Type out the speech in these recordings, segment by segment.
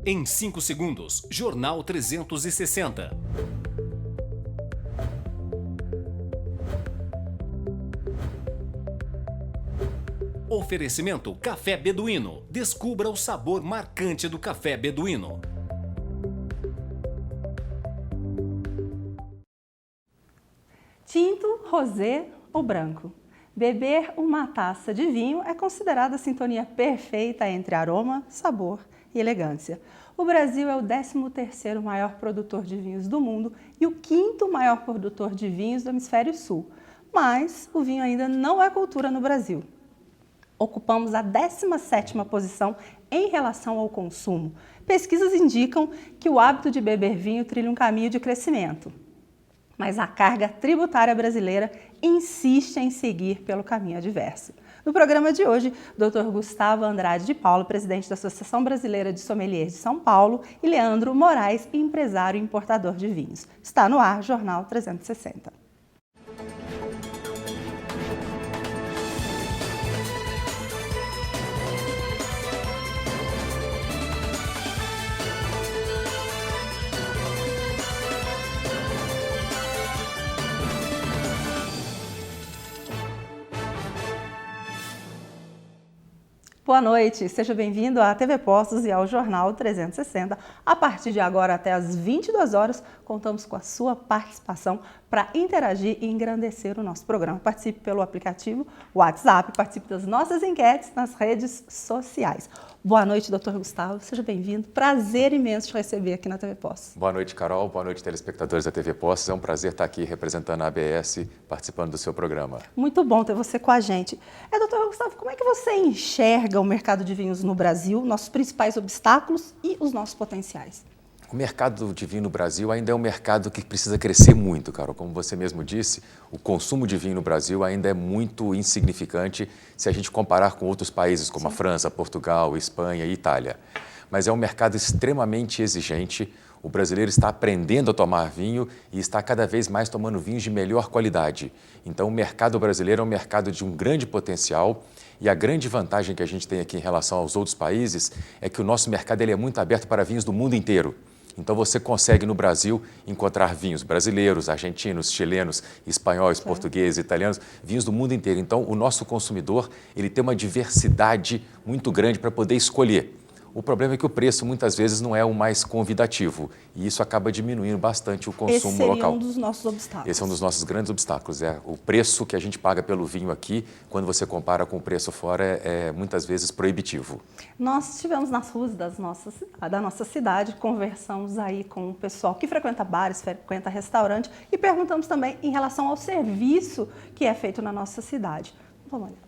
Em 5 segundos, Jornal 360. Oferecimento Café Beduíno. Descubra o sabor marcante do café beduíno. Tinto, rosé ou branco? Beber uma taça de vinho é considerada a sintonia perfeita entre aroma, sabor e elegância. O Brasil é o 13º maior produtor de vinhos do mundo e o 5º maior produtor de vinhos do Hemisfério Sul. Mas o vinho ainda não é cultura no Brasil. Ocupamos a 17ª posição em relação ao consumo. Pesquisas indicam que o hábito de beber vinho trilha um caminho de crescimento. Mas a carga tributária brasileira insiste em seguir pelo caminho adverso. No programa de hoje, Dr. Gustavo Andrade de Paulo, presidente da Associação Brasileira de Sommeliers de São Paulo, e Leandro Moraes, empresário e importador de vinhos. Está no ar, Jornal 360. Boa noite, seja bem-vindo à TV Postos e ao Jornal 360. A partir de agora até às 22 horas, contamos com a sua participação para interagir e engrandecer o nosso programa. Participe pelo aplicativo WhatsApp, participe das nossas enquetes nas redes sociais. Boa noite, doutor Gustavo, seja bem-vindo. Prazer imenso te receber aqui na TV Postos. Boa noite, Carol. Boa noite, telespectadores da TV Postos. É um prazer estar aqui representando a ABS, participando do seu programa. Muito bom ter você com a gente. Doutor Gustavo, como é que você enxerga o mercado de vinhos no Brasil, nossos principais obstáculos e os nossos potenciais? O mercado de vinho no Brasil ainda é um mercado que precisa crescer muito, Carol. Como você mesmo disse, o consumo de vinho no Brasil ainda é muito insignificante se a gente comparar com outros países como a França, Portugal, Espanha e Itália. Mas é um mercado extremamente exigente. O brasileiro está aprendendo a tomar vinho e está cada vez mais tomando vinhos de melhor qualidade. Então, o mercado brasileiro é um mercado de um grande potencial e a grande vantagem que a gente tem aqui em relação aos outros países é que o nosso mercado ele é muito aberto para vinhos do mundo inteiro. Então, você consegue no Brasil encontrar vinhos brasileiros, argentinos, chilenos, espanhóis, portugueses, italianos, vinhos do mundo inteiro. Então, o nosso consumidor ele tem uma diversidade muito grande para poder escolher. O problema é que o preço muitas vezes não é o mais convidativo e isso acaba diminuindo bastante o consumo local. Esse é um dos nossos obstáculos. Esse é um dos nossos grandes obstáculos. É o preço que a gente paga pelo vinho aqui, quando você compara com o preço fora, é muitas vezes proibitivo. Nós estivemos nas ruas da nossa cidade, conversamos aí com o pessoal que frequenta bares, frequenta restaurante e perguntamos também em relação ao serviço que é feito na nossa cidade. Vamos olhar.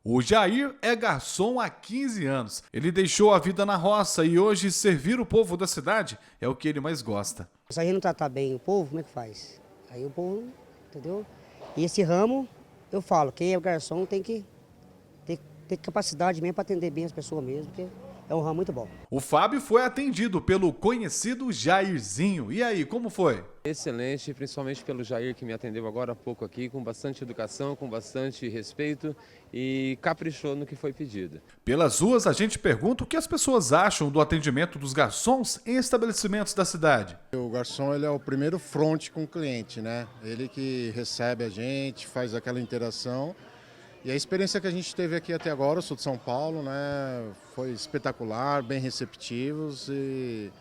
O Jair é garçom há 15 anos. Ele deixou a vida na roça e hoje servir o povo da cidade é o que ele mais gosta. Se a gente não tratar bem o povo, como é que faz? Aí o povo, entendeu? E esse ramo, eu falo, quem é o garçom tem que ter capacidade mesmo para atender bem as pessoas mesmo, porque é um ramo muito bom. O Fábio foi atendido pelo conhecido Jairzinho. E aí, como foi? Excelente, principalmente pelo Jair que me atendeu agora há pouco aqui, com bastante educação, com bastante respeito e caprichou no que foi pedido. Pelas ruas a gente pergunta o que as pessoas acham do atendimento dos garçons em estabelecimentos da cidade. O garçom ele é o primeiro fronte com o cliente, né? Ele que recebe a gente, faz aquela interação. E a experiência que a gente teve aqui até agora, eu sou de São Paulo, né? Foi espetacular, bem receptivos e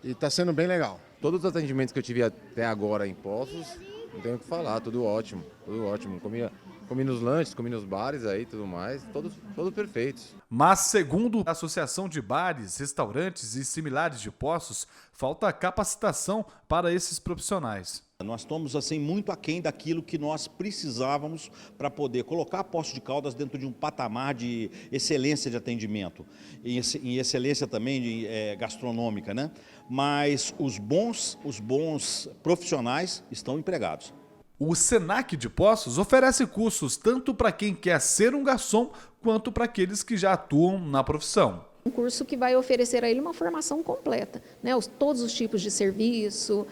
está sendo bem legal. Todos os atendimentos que eu tive até agora em Poços, não tenho o que falar, tudo ótimo, tudo ótimo. Comi nos lanches, comi nos bares aí, tudo mais, todos perfeitos. Mas, segundo a Associação de Bares, Restaurantes e Similares de Poços, falta capacitação para esses profissionais. Nós estamos assim muito aquém daquilo que nós precisávamos para poder colocar a Poços de Caldas dentro de um patamar de excelência de atendimento, em excelência também gastronômica, né? Mas os bons profissionais estão empregados. O Senac de Poços oferece cursos tanto para quem quer ser um garçom quanto para aqueles que já atuam na profissão. Um curso que vai oferecer a ele uma formação completa, né? Todos os tipos de serviço,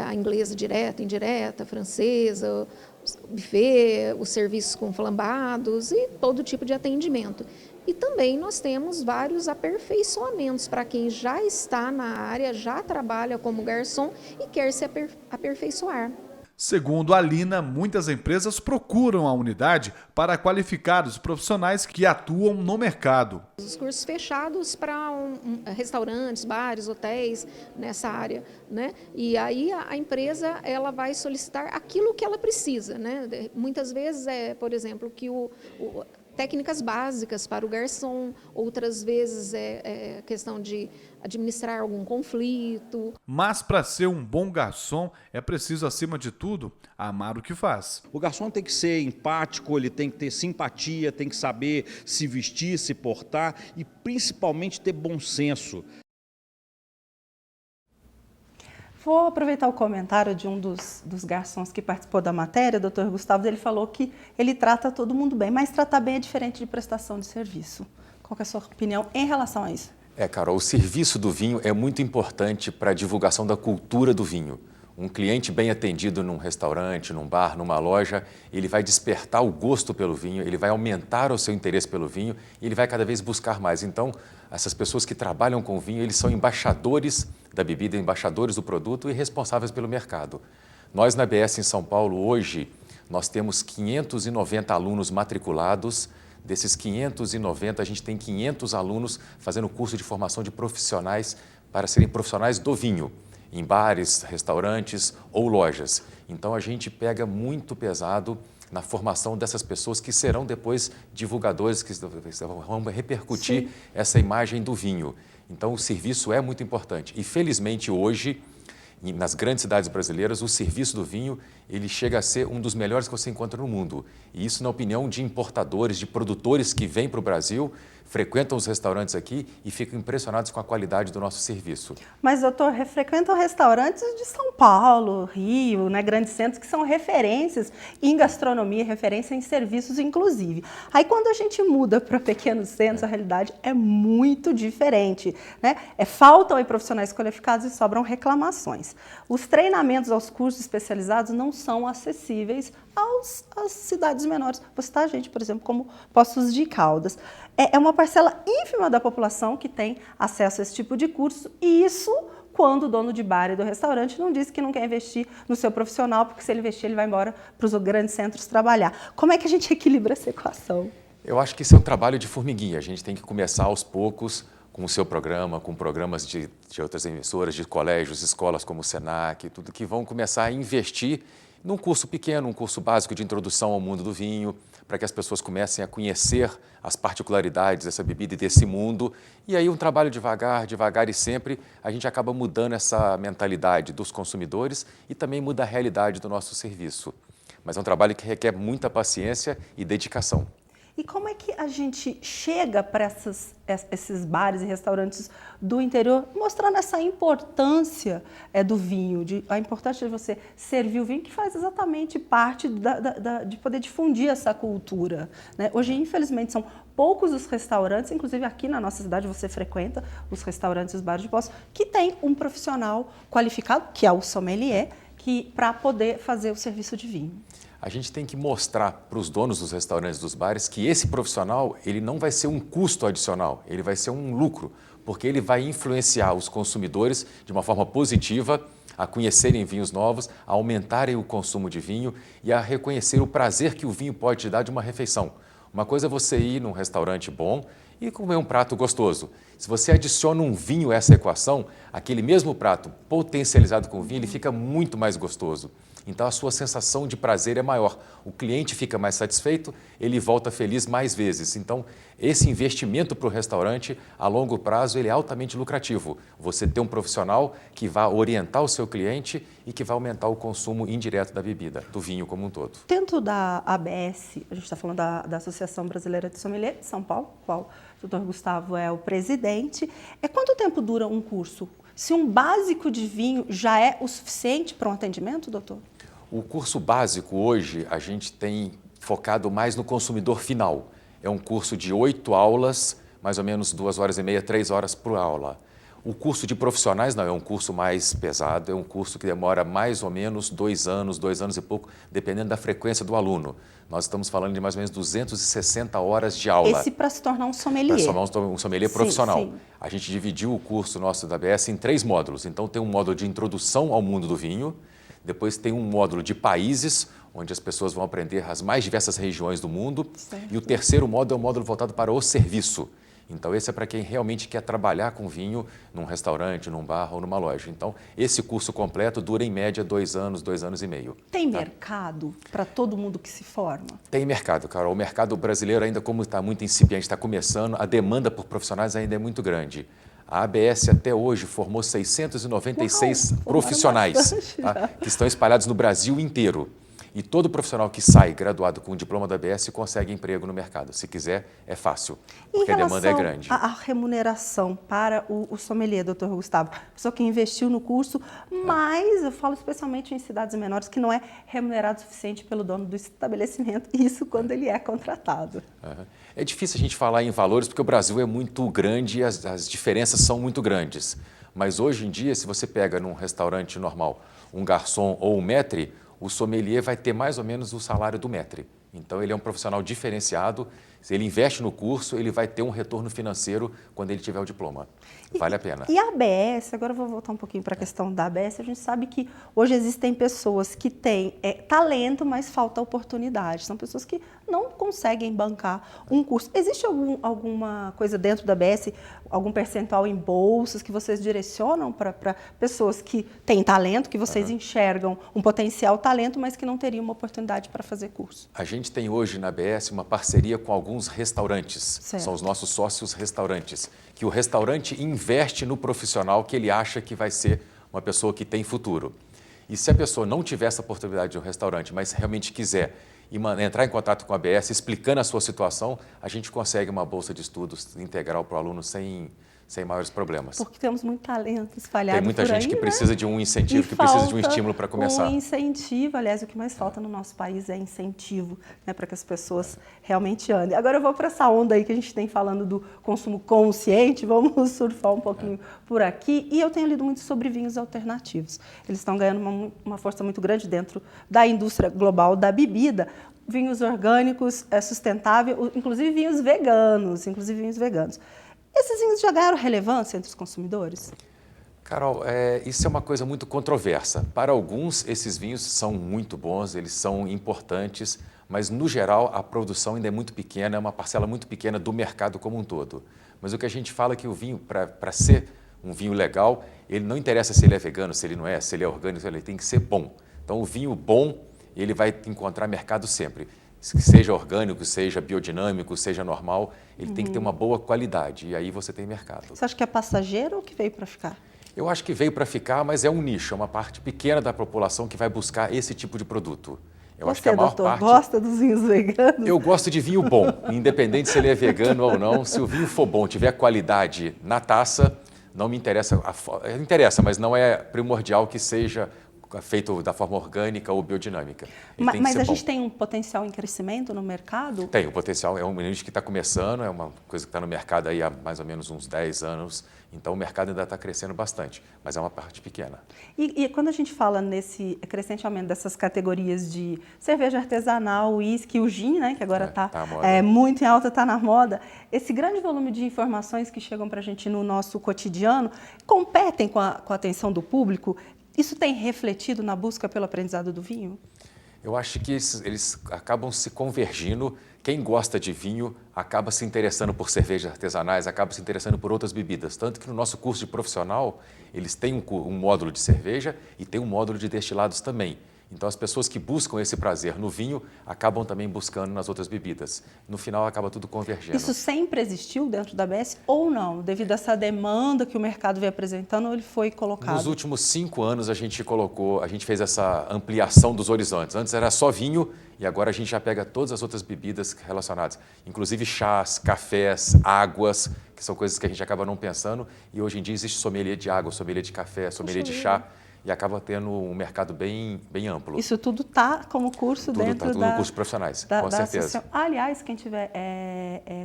a inglesa direta, indireta, francesa, buffet, os serviços com flambados e todo tipo de atendimento. E também nós temos vários aperfeiçoamentos para quem já está na área, já trabalha como garçom e quer se aperfeiçoar. Segundo a Lina, muitas empresas procuram a unidade para qualificar os profissionais que atuam no mercado. Os cursos fechados para restaurantes, bares, hotéis nessa área, né? E aí a empresa ela vai solicitar aquilo que ela precisa, né? Muitas vezes por exemplo, que técnicas básicas para o garçom, outras vezes é questão de administrar algum conflito. Mas para ser um bom garçom é preciso, acima de tudo, amar o que faz. O garçom tem que ser empático, ele tem que ter simpatia, tem que saber se vestir, se portar e principalmente ter bom senso. Vou aproveitar o comentário de um dos garçons que participou da matéria, Dr. Gustavo. Ele falou que ele trata todo mundo bem, mas tratar bem é diferente de prestação de serviço. Qual que é a sua opinião em relação a isso? Carol, o serviço do vinho é muito importante para a divulgação da cultura do vinho. Um cliente bem atendido num restaurante, num bar, numa loja, ele vai despertar o gosto pelo vinho, ele vai aumentar o seu interesse pelo vinho e ele vai cada vez buscar mais. Então, essas pessoas que trabalham com vinho, eles são embaixadores da bebida, embaixadores do produto e responsáveis pelo mercado. Nós, na ABS em São Paulo, hoje, nós temos 590 alunos matriculados. Desses 590, a gente tem 500 alunos fazendo curso de formação de profissionais para serem profissionais do vinho, em bares, restaurantes ou lojas. Então, a gente pega muito pesado na formação dessas pessoas que serão depois divulgadores, que vão repercutir Sim. essa imagem do vinho. Então, o serviço é muito importante. E, felizmente, hoje, nas grandes cidades brasileiras, o serviço do vinho ele chega a ser um dos melhores que você encontra no mundo. E isso na opinião de importadores, de produtores que vêm para o Brasil, frequentam os restaurantes aqui e ficam impressionados com a qualidade do nosso serviço. Mas, doutor, frequentam restaurantes de São Paulo, Rio, né, grandes centros, que são referências em gastronomia, referência em serviços, inclusive. Aí, quando a gente muda para pequenos centros, a realidade é muito diferente, né? Faltam aí profissionais qualificados e sobram reclamações. Os treinamentos aos cursos especializados não são acessíveis às cidades menores. Vou citar a gente, por exemplo, como Poços de Caldas. É uma parcela ínfima da população que tem acesso a esse tipo de curso, e isso quando o dono de bar e do restaurante não diz que não quer investir no seu profissional, porque se ele investir, ele vai embora para os grandes centros trabalhar. Como é que a gente equilibra essa equação? Eu acho que isso é um trabalho de formiguinha. A gente tem que começar aos poucos com o seu programa, com programas de outras emissoras, de colégios, escolas como o Senac, tudo que vão começar a investir num curso pequeno, um curso básico de introdução ao mundo do vinho, para que as pessoas comecem a conhecer as particularidades dessa bebida e desse mundo. E aí um trabalho devagar, devagar e sempre, a gente acaba mudando essa mentalidade dos consumidores e também muda a realidade do nosso serviço. Mas é um trabalho que requer muita paciência e dedicação. E como é que a gente chega para esses bares e restaurantes do interior, mostrando essa importância do vinho, a importância de você servir o vinho, que faz exatamente parte de poder difundir essa cultura, né? Hoje, infelizmente, são poucos os restaurantes, inclusive aqui na nossa cidade você frequenta os restaurantes e os bares de Poços, que tem um profissional qualificado, que é o sommelier, para poder fazer o serviço de vinho. A gente tem que mostrar para os donos dos restaurantes, dos bares, que esse profissional ele não vai ser um custo adicional, ele vai ser um lucro, porque ele vai influenciar os consumidores de uma forma positiva a conhecerem vinhos novos, a aumentarem o consumo de vinho e a reconhecer o prazer que o vinho pode te dar de uma refeição. Uma coisa é você ir num restaurante bom e comer um prato gostoso. Se você adiciona um vinho a essa equação, aquele mesmo prato potencializado com vinho, ele fica muito mais gostoso. Então a sua sensação de prazer é maior. O cliente fica mais satisfeito, ele volta feliz mais vezes. Então esse investimento para o restaurante, a longo prazo, ele é altamente lucrativo. Você tem um profissional que vai orientar o seu cliente e que vai aumentar o consumo indireto da bebida, do vinho como um todo. Dentro da ABS, a gente está falando da Associação Brasileira de Sommelier de São Paulo, qual o Dr. Gustavo é o presidente. Quanto tempo dura um curso? Se um básico de vinho já é o suficiente para um atendimento, doutor? O curso básico hoje a gente tem focado mais no consumidor final. É um curso de 8 aulas, mais ou menos 2 horas e meia, 3 horas por aula. O curso de profissionais não é um curso mais pesado, é um curso que demora mais ou menos 2 anos, 2 anos e pouco, dependendo da frequência do aluno. Nós estamos falando de mais ou menos 260 horas de aula. Esse para se tornar um sommelier. Para se tornar um sommelier profissional. Sim. A gente dividiu o curso nosso da ABS em 3 módulos. Então tem um módulo de introdução ao mundo do vinho, depois tem um módulo de países, onde as pessoas vão aprender as mais diversas regiões do mundo. Certo. E o terceiro módulo é um módulo voltado para o serviço. Então, esse é para quem realmente quer trabalhar com vinho num restaurante, num bar ou numa loja. Então, esse curso completo dura, em média, 2 anos, 2 anos e meio. Tem mercado para todo mundo que se forma? Tem mercado, Carol. O mercado brasileiro ainda, como está muito incipiente, está começando, a demanda por profissionais ainda é muito grande. A ABS até hoje formou 696 profissionais, tá, que estão espalhados no Brasil inteiro. E todo profissional que sai graduado com o diploma da ABS consegue emprego no mercado. Se quiser, é fácil, porque a demanda é grande. A remuneração para o sommelier, doutor Gustavo, pessoa que investiu no curso, mas eu falo especialmente em cidades menores, que não é remunerado o suficiente pelo dono do estabelecimento, isso quando ele é contratado. É difícil a gente falar em valores, porque o Brasil é muito grande e as diferenças são muito grandes. Mas hoje em dia, se você pega num restaurante normal um garçom ou um maître, o sommelier vai ter mais ou menos o salário do maître. Então, ele é um profissional diferenciado. Se ele investe no curso, ele vai ter um retorno financeiro quando ele tiver o diploma. Vale a pena. E a ABS, agora eu vou voltar um pouquinho para a questão da ABS, a gente sabe que hoje existem pessoas que têm talento, mas falta oportunidade. São pessoas que não conseguem bancar um curso. Existe alguma coisa dentro da ABS, algum percentual em bolsas que vocês direcionam para pessoas que têm talento, que vocês enxergam um potencial talento, mas que não teriam uma oportunidade para fazer curso? A gente tem hoje na ABS uma parceria com alguns restaurantes. Certo. São os nossos sócios restaurantes, que o restaurante investe no profissional que ele acha que vai ser uma pessoa que tem futuro. E se a pessoa não tiver essa oportunidade de um restaurante, mas realmente quiser entrar em contato com a ABS, explicando a sua situação, a gente consegue uma bolsa de estudos integral para o aluno sem maiores problemas. Porque temos muito talento espalhado Tem muita por gente aí, que né? precisa de um incentivo, que precisa de um estímulo para começar. Um incentivo, aliás, o que mais falta no nosso país é incentivo, né, para que as pessoas realmente andem. Agora eu vou para essa onda aí que a gente tem falando do consumo consciente, vamos surfar um pouquinho por aqui. E eu tenho lido muito sobre vinhos alternativos. Eles estão ganhando uma força muito grande dentro da indústria global da bebida. Vinhos orgânicos, sustentável, inclusive vinhos veganos, Esses vinhos já ganharam relevância entre os consumidores? Carol, isso é uma coisa muito controversa. Para alguns, esses vinhos são muito bons, eles são importantes, mas, no geral, a produção ainda é muito pequena, é uma parcela muito pequena do mercado como um todo. Mas o que a gente fala é que o vinho, para ser um vinho legal, ele não interessa se ele é vegano, se ele não é, se ele é orgânico, ele tem que ser bom. Então, o vinho bom, ele vai encontrar mercado sempre. Seja orgânico, seja biodinâmico, seja normal, ele tem que ter uma boa qualidade, e aí você tem mercado. Você acha que é passageiro ou que veio para ficar? Eu acho que veio para ficar, mas é um nicho, é uma parte pequena da população que vai buscar esse tipo de produto. Eu acho que a maior parte... gosta dos vinhos veganos? Eu gosto de vinho bom, independente se ele é vegano ou não. Se o vinho for bom, tiver qualidade na taça, não me interessa. Interessa, mas não é primordial que seja feito da forma orgânica ou biodinâmica. Mas a gente tem um potencial em crescimento no mercado? Tem, o potencial é um nicho que está começando, é uma coisa que está no mercado aí há mais ou menos uns 10 anos, então o mercado ainda está crescendo bastante, mas é uma parte pequena. E quando a gente fala nesse crescente aumento dessas categorias de cerveja artesanal, uísque, o gin, né, que agora está muito em alta, está na moda, esse grande volume de informações que chegam para a gente no nosso cotidiano competem com a atenção do público? Isso tem refletido na busca pelo aprendizado do vinho? Eu acho que eles acabam se convergindo. Quem gosta de vinho acaba se interessando por cervejas artesanais, acaba se interessando por outras bebidas. Tanto que no nosso curso de profissional, eles têm um módulo de cerveja e tem um módulo de destilados também. Então, as pessoas que buscam esse prazer no vinho acabam também buscando nas outras bebidas. No final, acaba tudo convergendo. Isso sempre existiu dentro da ABS ou não? Devido a essa demanda que o mercado vem apresentando, ou ele foi colocado? Nos últimos 5 anos, a gente fez essa ampliação dos horizontes. Antes era só vinho e agora a gente já pega todas as outras bebidas relacionadas, inclusive chás, cafés, águas, que são coisas que a gente acaba não pensando. E hoje em dia existe sommelier de água, sommelier de café, sommelier de chá. e acaba tendo um mercado bem amplo. Isso tudo está como curso Tudo dentro tudo no curso de profissionais, com certeza. associação. Aliás, quem tiver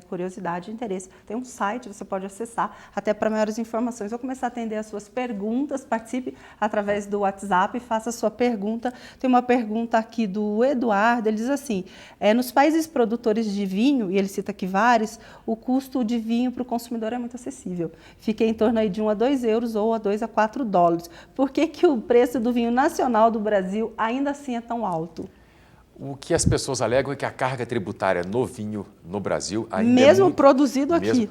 curiosidade e interesse, tem um site, você pode acessar até para maiores informações. Vou começar a atender as suas perguntas, participe através do WhatsApp, faça a sua pergunta. Tem uma pergunta aqui do Eduardo, ele diz assim, nos países produtores de vinho, e ele cita aqui vários, o custo de vinho para o consumidor é muito acessível. Fica em torno aí de 1 a 2 euros ou a 2 a 4 dólares. Por que o preço do vinho nacional do Brasil ainda assim é tão alto? O que as pessoas alegam é que a carga tributária no vinho no Brasil ainda mesmo é muito, produzido aqui.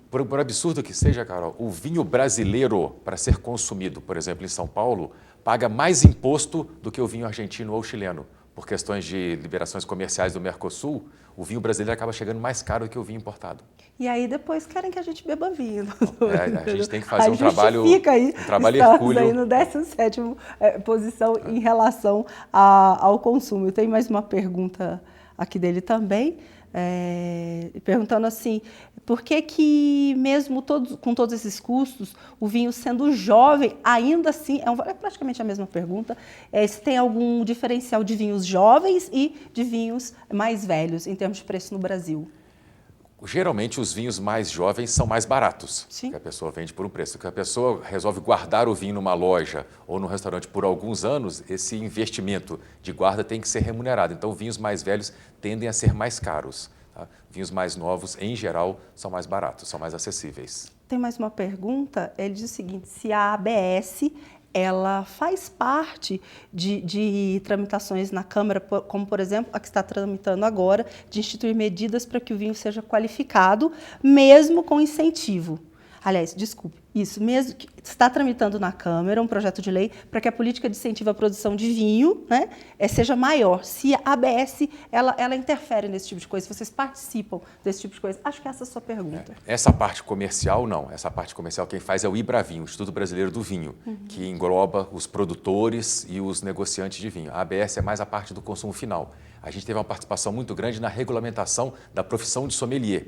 Por absurdo que seja, Carol, o vinho brasileiro, para ser consumido, por exemplo, em São Paulo, paga mais imposto do que o vinho argentino ou chileno. Por questões de liberações comerciais do Mercosul, o vinho brasileiro acaba chegando mais caro do que o vinho importado. E aí depois querem que a gente beba vinho. A gente tem que fazer um trabalho hercúleo. Aí no 17º posição em relação ao consumo. Eu tenho mais uma pergunta aqui dele também, perguntando assim, por que mesmo com todos esses custos, o vinho sendo jovem, ainda assim, é praticamente a mesma pergunta, se tem algum diferencial de vinhos jovens e de vinhos mais velhos, em termos de preço no Brasil? Geralmente, os vinhos mais jovens são mais baratos, Sim. que a pessoa vende por um preço. Que a pessoa resolve guardar o vinho numa loja ou num restaurante por alguns anos, esse investimento de guarda tem que ser remunerado. Então, vinhos mais velhos tendem a ser mais caros. Tá? Vinhos mais novos, em geral, são mais baratos, são mais acessíveis. Tem mais uma pergunta, ele diz o seguinte, se a ABS ela faz parte de tramitações na Câmara, como, por exemplo, a que está tramitando agora, de instituir medidas para que o vinho seja qualificado, mesmo com incentivo. Aliás, desculpe, isso mesmo, que está tramitando na Câmara um projeto de lei para que a política de incentivo à produção de vinho, né, seja maior. Se a ABS ela interfere nesse tipo de coisa, vocês participam desse tipo de coisa? Acho que essa é a sua pergunta. Essa parte comercial, não. Essa parte comercial quem faz é o IBRAVINHO, o Instituto Brasileiro do Vinho, que engloba os produtores e os negociantes de vinho. A ABS é mais a parte do consumo final. A gente teve uma participação muito grande na regulamentação da profissão de sommelier.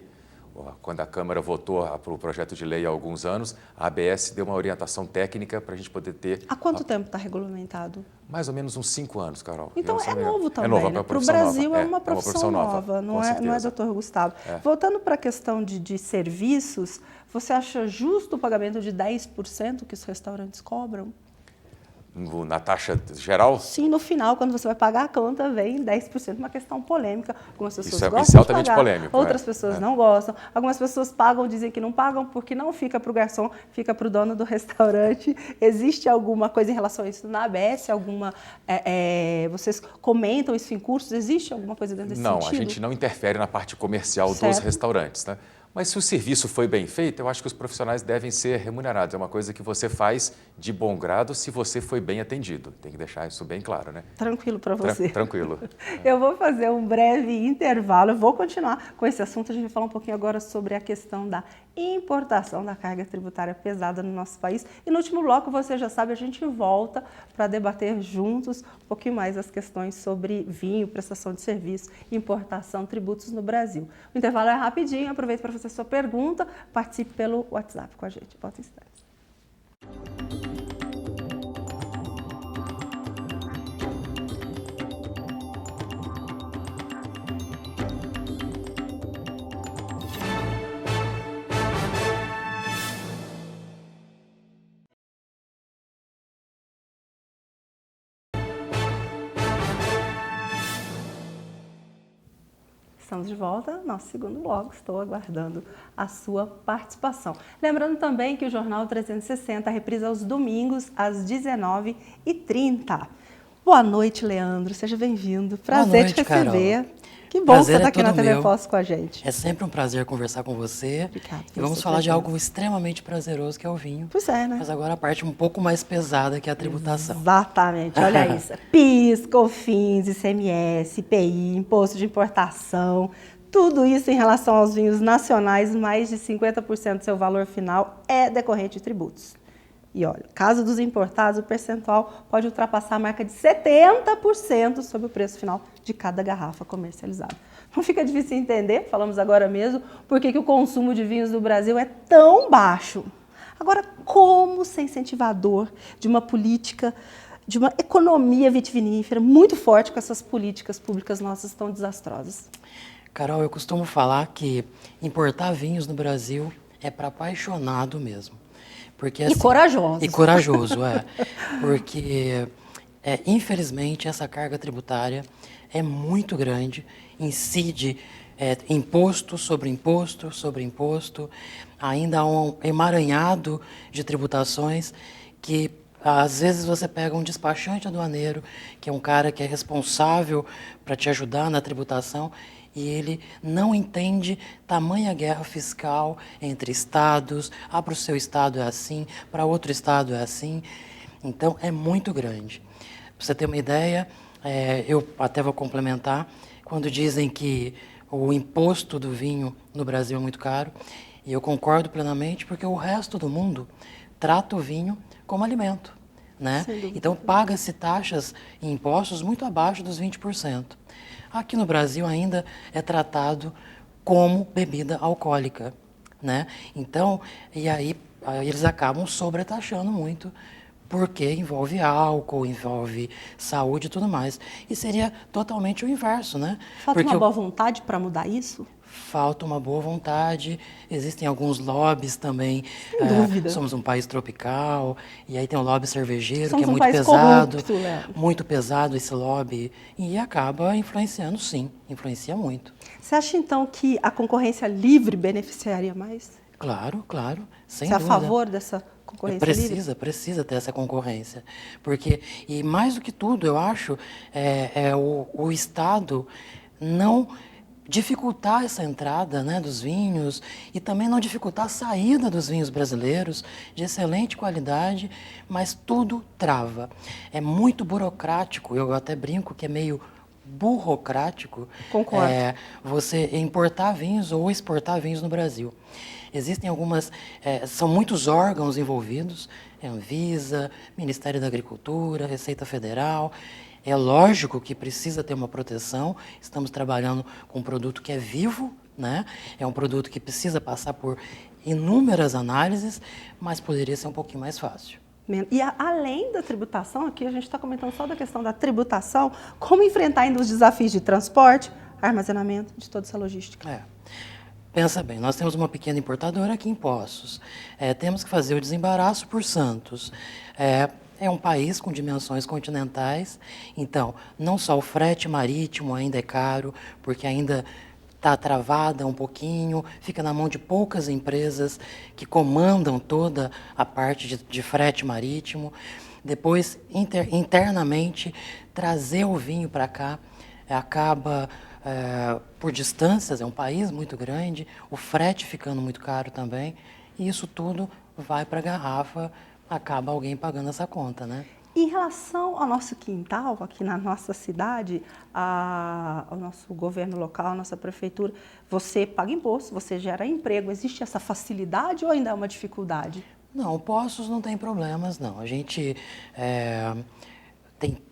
Quando a Câmara votou para o projeto de lei há alguns anos, a ABS deu uma orientação técnica para a gente poder ter... Há quanto tempo está regulamentado? Mais ou menos uns 5 anos, Carol. Então é novo também, é novo, né? Para o Brasil é uma profissão nova, não é, doutor Gustavo? Voltando para a questão de serviços, você acha justo o pagamento de 10% que os restaurantes cobram? Na taxa geral? Sim, no final, quando você vai pagar a conta, vem 10%, uma questão polêmica. Algumas pessoas gostam isso é altamente de pagar, polêmico, outras pessoas não gostam. Algumas pessoas pagam, dizem que não pagam, porque não fica para o garçom, fica para o dono do restaurante. Existe alguma coisa em relação a isso na ABS? Vocês comentam isso em cursos? Existe alguma coisa dentro desse sentido? Não, a gente não interfere na parte comercial dos restaurantes, né? Mas se o serviço foi bem feito, eu acho que os profissionais devem ser remunerados. É uma coisa que você faz de bom grado se você foi bem atendido. Tem que deixar isso bem claro, né? Tranquilo para você. Tranquilo. Eu vou fazer um breve intervalo. Eu vou continuar com esse assunto. A gente vai falar um pouquinho agora sobre a questão da importação da carga tributária pesada no nosso país. E no último bloco, você já sabe, a gente volta para debater juntos um pouquinho mais as questões sobre vinho, prestação de serviço, importação, tributos no Brasil. O intervalo é rapidinho. Aproveito para fazer sua pergunta. Participe pelo WhatsApp com a gente. Volta em instantes. Estamos de volta, nosso segundo bloco. Estou aguardando a sua participação. Lembrando também que o Jornal 360 reprisa aos domingos às 19h30. Boa noite, Leandro. Seja bem-vindo. Prazer te receber. Carol. Que bom você estar aqui na TV Posse com a gente. É sempre um prazer conversar com você. Obrigada. E vamos falar de algo extremamente prazeroso, que é o vinho. Pois é, né? Mas agora a parte um pouco mais pesada, que é a tributação. Exatamente. Olha isso. PIS, COFINS, ICMS, IPI, Imposto de Importação. Tudo isso em relação aos vinhos nacionais, mais de 50% do seu valor final é decorrente de tributos. E olha, caso dos importados, o percentual pode ultrapassar a marca de 70% sobre o preço final de cada garrafa comercializada. Não fica difícil entender, falamos agora mesmo, por que o consumo de vinhos do Brasil é tão baixo. Agora, como ser incentivador de uma política, de uma economia vitivinífera muito forte com essas políticas públicas nossas tão desastrosas? Carol, eu costumo falar que importar vinhos no Brasil é para apaixonado mesmo. Porque, E corajoso. E corajoso, é. Porque, infelizmente, essa carga tributária é muito grande, incide imposto sobre imposto sobre imposto, ainda há um emaranhado de tributações que, às vezes, você pega um despachante aduaneiro, que é um cara que é responsável para te ajudar na tributação, e ele não entende tamanha guerra fiscal entre estados. Para o seu estado é assim, para outro estado é assim. Então, é muito grande. Para você ter uma ideia, eu até vou complementar, quando dizem que o imposto do vinho no Brasil é muito caro, e eu concordo plenamente, porque o resto do mundo trata o vinho como alimento, né? Então, paga-se taxas e impostos muito abaixo dos 20%. Aqui no Brasil ainda é tratado como bebida alcoólica, né? Então, e aí eles acabam sobretaxando muito, porque envolve álcool, envolve saúde e tudo mais. E seria totalmente o inverso, né? Falta Porque uma boa vontade para mudar isso? falta uma boa vontade, existem alguns lobbies também. Sem dúvida. Somos um país tropical, e aí tem o lobby cervejeiro, Somos que é um muito país pesado. corrupto, Léo. Muito pesado esse lobby, e acaba influenciando, sim, influencia muito. Você acha, então, que a concorrência livre beneficiaria mais? Claro, claro, sem Você é a dúvida. favor dessa concorrência livre? Precisa ter essa concorrência. Porque, e mais do que tudo, eu acho, o Estado não dificultar essa entrada, né, dos vinhos, e também não dificultar a saída dos vinhos brasileiros de excelente qualidade, mas tudo trava. É muito burocrático, eu até brinco que é meio burocrático. Concordo. Você importar vinhos ou exportar vinhos no Brasil. Existem algumas, são muitos órgãos envolvidos, Anvisa, Ministério da Agricultura, Receita Federal. É lógico que precisa ter uma proteção, estamos trabalhando com um produto que é vivo, né? É um produto que precisa passar por inúmeras análises, mas poderia ser um pouquinho mais fácil. E além da tributação, aqui a gente está comentando só da questão da tributação, como enfrentar ainda os desafios de transporte, armazenamento, de toda essa logística? Pensa bem, nós temos uma pequena importadora aqui em Poços, temos que fazer o desembaraço por Santos. É um país com dimensões continentais, então não só o frete marítimo ainda é caro, porque ainda está travada um pouquinho, fica na mão de poucas empresas que comandam toda a parte de frete marítimo. Depois, internamente, trazer o vinho para cá acaba por distâncias, é um país muito grande, o frete ficando muito caro também, e isso tudo vai para a garrafa, acaba alguém pagando essa conta, né? Em relação ao nosso quintal, aqui na nossa cidade, ao nosso governo local, a nossa prefeitura, você paga imposto, você gera emprego. Existe essa facilidade ou ainda é uma dificuldade? Não, Poços não tem problemas, não. A gente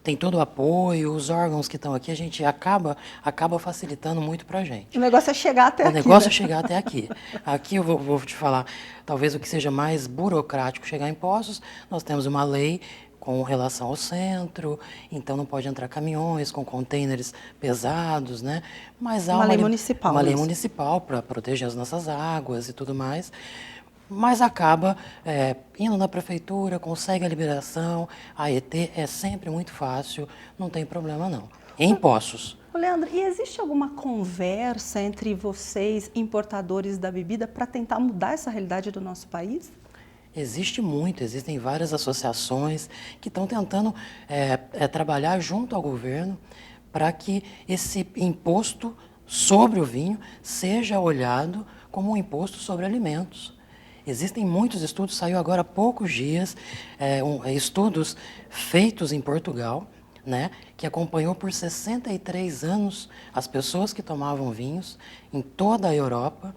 tem todo o apoio, os órgãos que estão aqui, a gente acaba facilitando muito para a gente. O negócio é chegar até aqui. O negócio né? é chegar até aqui. Aqui eu vou te falar, talvez o que seja mais burocrático chegar em Poços, nós temos uma lei com relação ao centro, então não pode entrar caminhões com contêineres pesados, né? Mas há uma lei municipal. Uma lei municipal para proteger as nossas águas e tudo mais. Mas acaba indo na prefeitura, consegue a liberação, a ET é sempre muito fácil, não tem problema não. Em Poços. Leandro, e existe alguma conversa entre vocês, importadores da bebida, para tentar mudar essa realidade do nosso país? Existe muito, existem várias associações que estão tentando trabalhar junto ao governo para que esse imposto sobre o vinho seja olhado como um imposto sobre alimentos. Existem muitos estudos, saiu agora há poucos dias, estudos feitos em Portugal, né, que acompanhou por 63 anos as pessoas que tomavam vinhos em toda a Europa,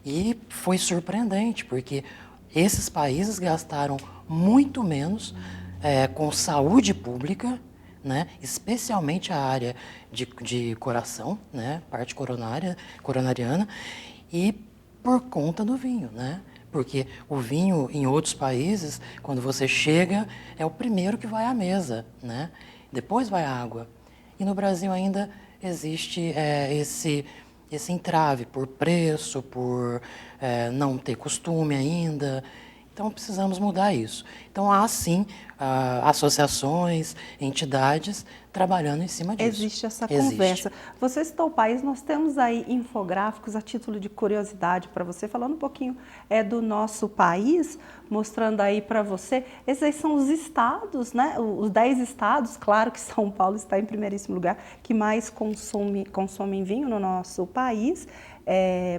e foi surpreendente, porque esses países gastaram muito menos com saúde pública, né, especialmente a área de coração, né, parte coronariana, e por conta do vinho, né? Porque o vinho em outros países, quando você chega, é o primeiro que vai à mesa, né? Depois vai a água. E no Brasil ainda existe esse entrave por preço, por não ter costume ainda. Então, precisamos mudar isso. Então, há, sim, associações, entidades trabalhando em cima disso. Existe essa conversa. Você citou o país, nós temos aí infográficos a título de curiosidade para você, falando um pouquinho do nosso país, mostrando aí para você. Esses aí são os estados, né? Os 10 estados, claro que São Paulo está em primeiríssimo lugar, que mais consomem vinho no nosso país.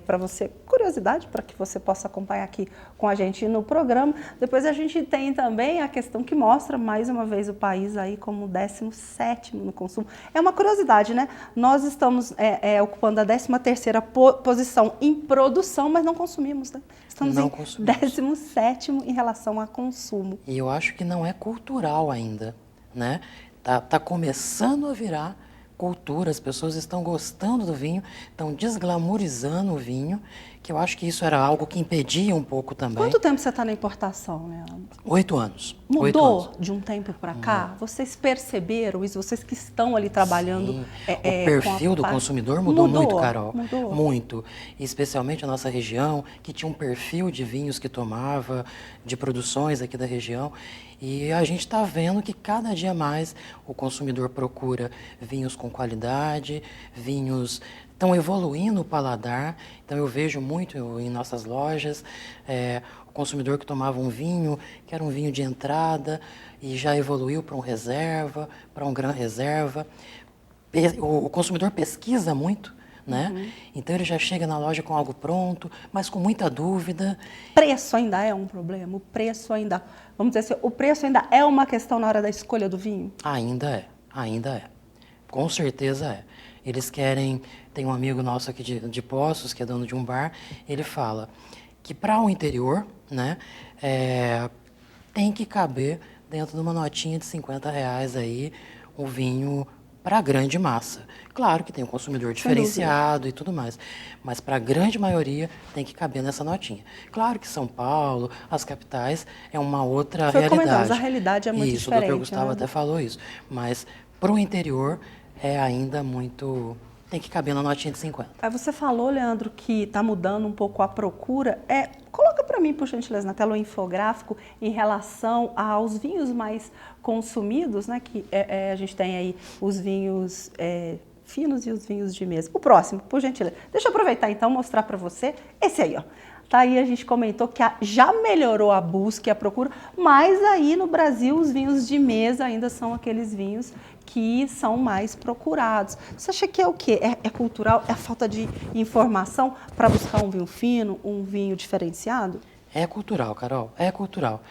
Para você, curiosidade, para que você possa acompanhar aqui com a gente no programa. Depois a gente tem também a questão que mostra, mais uma vez, o país aí como 17º no consumo. É uma curiosidade, né? Nós estamos ocupando a 13ª posição em produção, mas não consumimos, né? Estamos em 17º em relação a consumo. E eu acho que não é cultural ainda, né? Tá começando a virar cultura, as pessoas estão gostando do vinho, estão desglamorizando o vinho, que eu acho que isso era algo que impedia um pouco também. Quanto tempo você está na importação, Leandro? 8 anos. Mudou 8 anos. de um tempo para cá? Vocês perceberam isso? Vocês que estão ali trabalhando... Sim. O perfil do consumidor mudou muito, Carol. Mudou. Muito. Especialmente a nossa região, que tinha um perfil de vinhos que tomava, de produções aqui da região. E a gente está vendo que cada dia mais o consumidor procura vinhos com qualidade, vinhos estão evoluindo o paladar. Então eu vejo muito em nossas lojas o consumidor que tomava um vinho, que era um vinho de entrada, e já evoluiu para um reserva, para um gran reserva. O consumidor pesquisa muito, né? Então ele já chega na loja com algo pronto, mas com muita dúvida. Preço ainda é um problema? O preço ainda, vamos dizer assim, o preço ainda é uma questão na hora da escolha do vinho? Ainda é. Com certeza é. Eles querem, tem um amigo nosso aqui de Poços, que é dono de um bar, ele fala que para o interior, né, tem que caber dentro de uma notinha de R$50 aí, um vinho para a grande massa. Claro que tem um consumidor diferenciado e tudo mais, mas para a grande maioria tem que caber nessa notinha. Claro que São Paulo, as capitais, é uma outra realidade. A realidade é muito diferente. Isso, o Dr. Gustavo até falou isso. Mas para o interior é ainda muito... Tem que caber na notinha de 50. Aí você falou, Leandro, que está mudando um pouco a procura. Coloca para mim, por gentileza, na tela o infográfico em relação aos vinhos mais consumidos, né? Que a gente tem aí os vinhos finos e os vinhos de mesa. O próximo, por gentileza. Deixa eu aproveitar então e mostrar para você esse aí, ó. Tá aí, a gente comentou que já melhorou a busca e a procura, mas aí no Brasil os vinhos de mesa ainda são aqueles vinhos que são mais procurados. Você acha que é o quê? É cultural? É a falta de informação para buscar um vinho fino, um vinho diferenciado? É cultural, Carol, é cultural.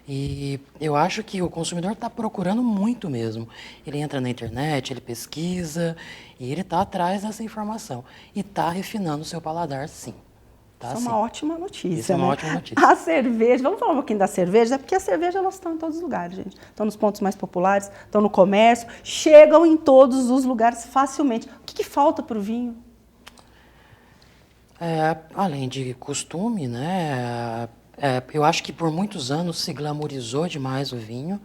E eu acho que o consumidor está procurando muito mesmo. Ele entra na internet, ele pesquisa e ele está atrás dessa informação. E está refinando o seu paladar, sim. Tá, isso é uma ótima notícia. Isso é uma ótima notícia. A cerveja, vamos falar um pouquinho da cerveja, porque a cerveja elas estão em todos os lugares, gente. Estão nos pontos mais populares, estão no comércio, chegam em todos os lugares facilmente. O que falta para o vinho? Além de costume, né? Eu acho que por muitos anos se glamorizou demais o vinho.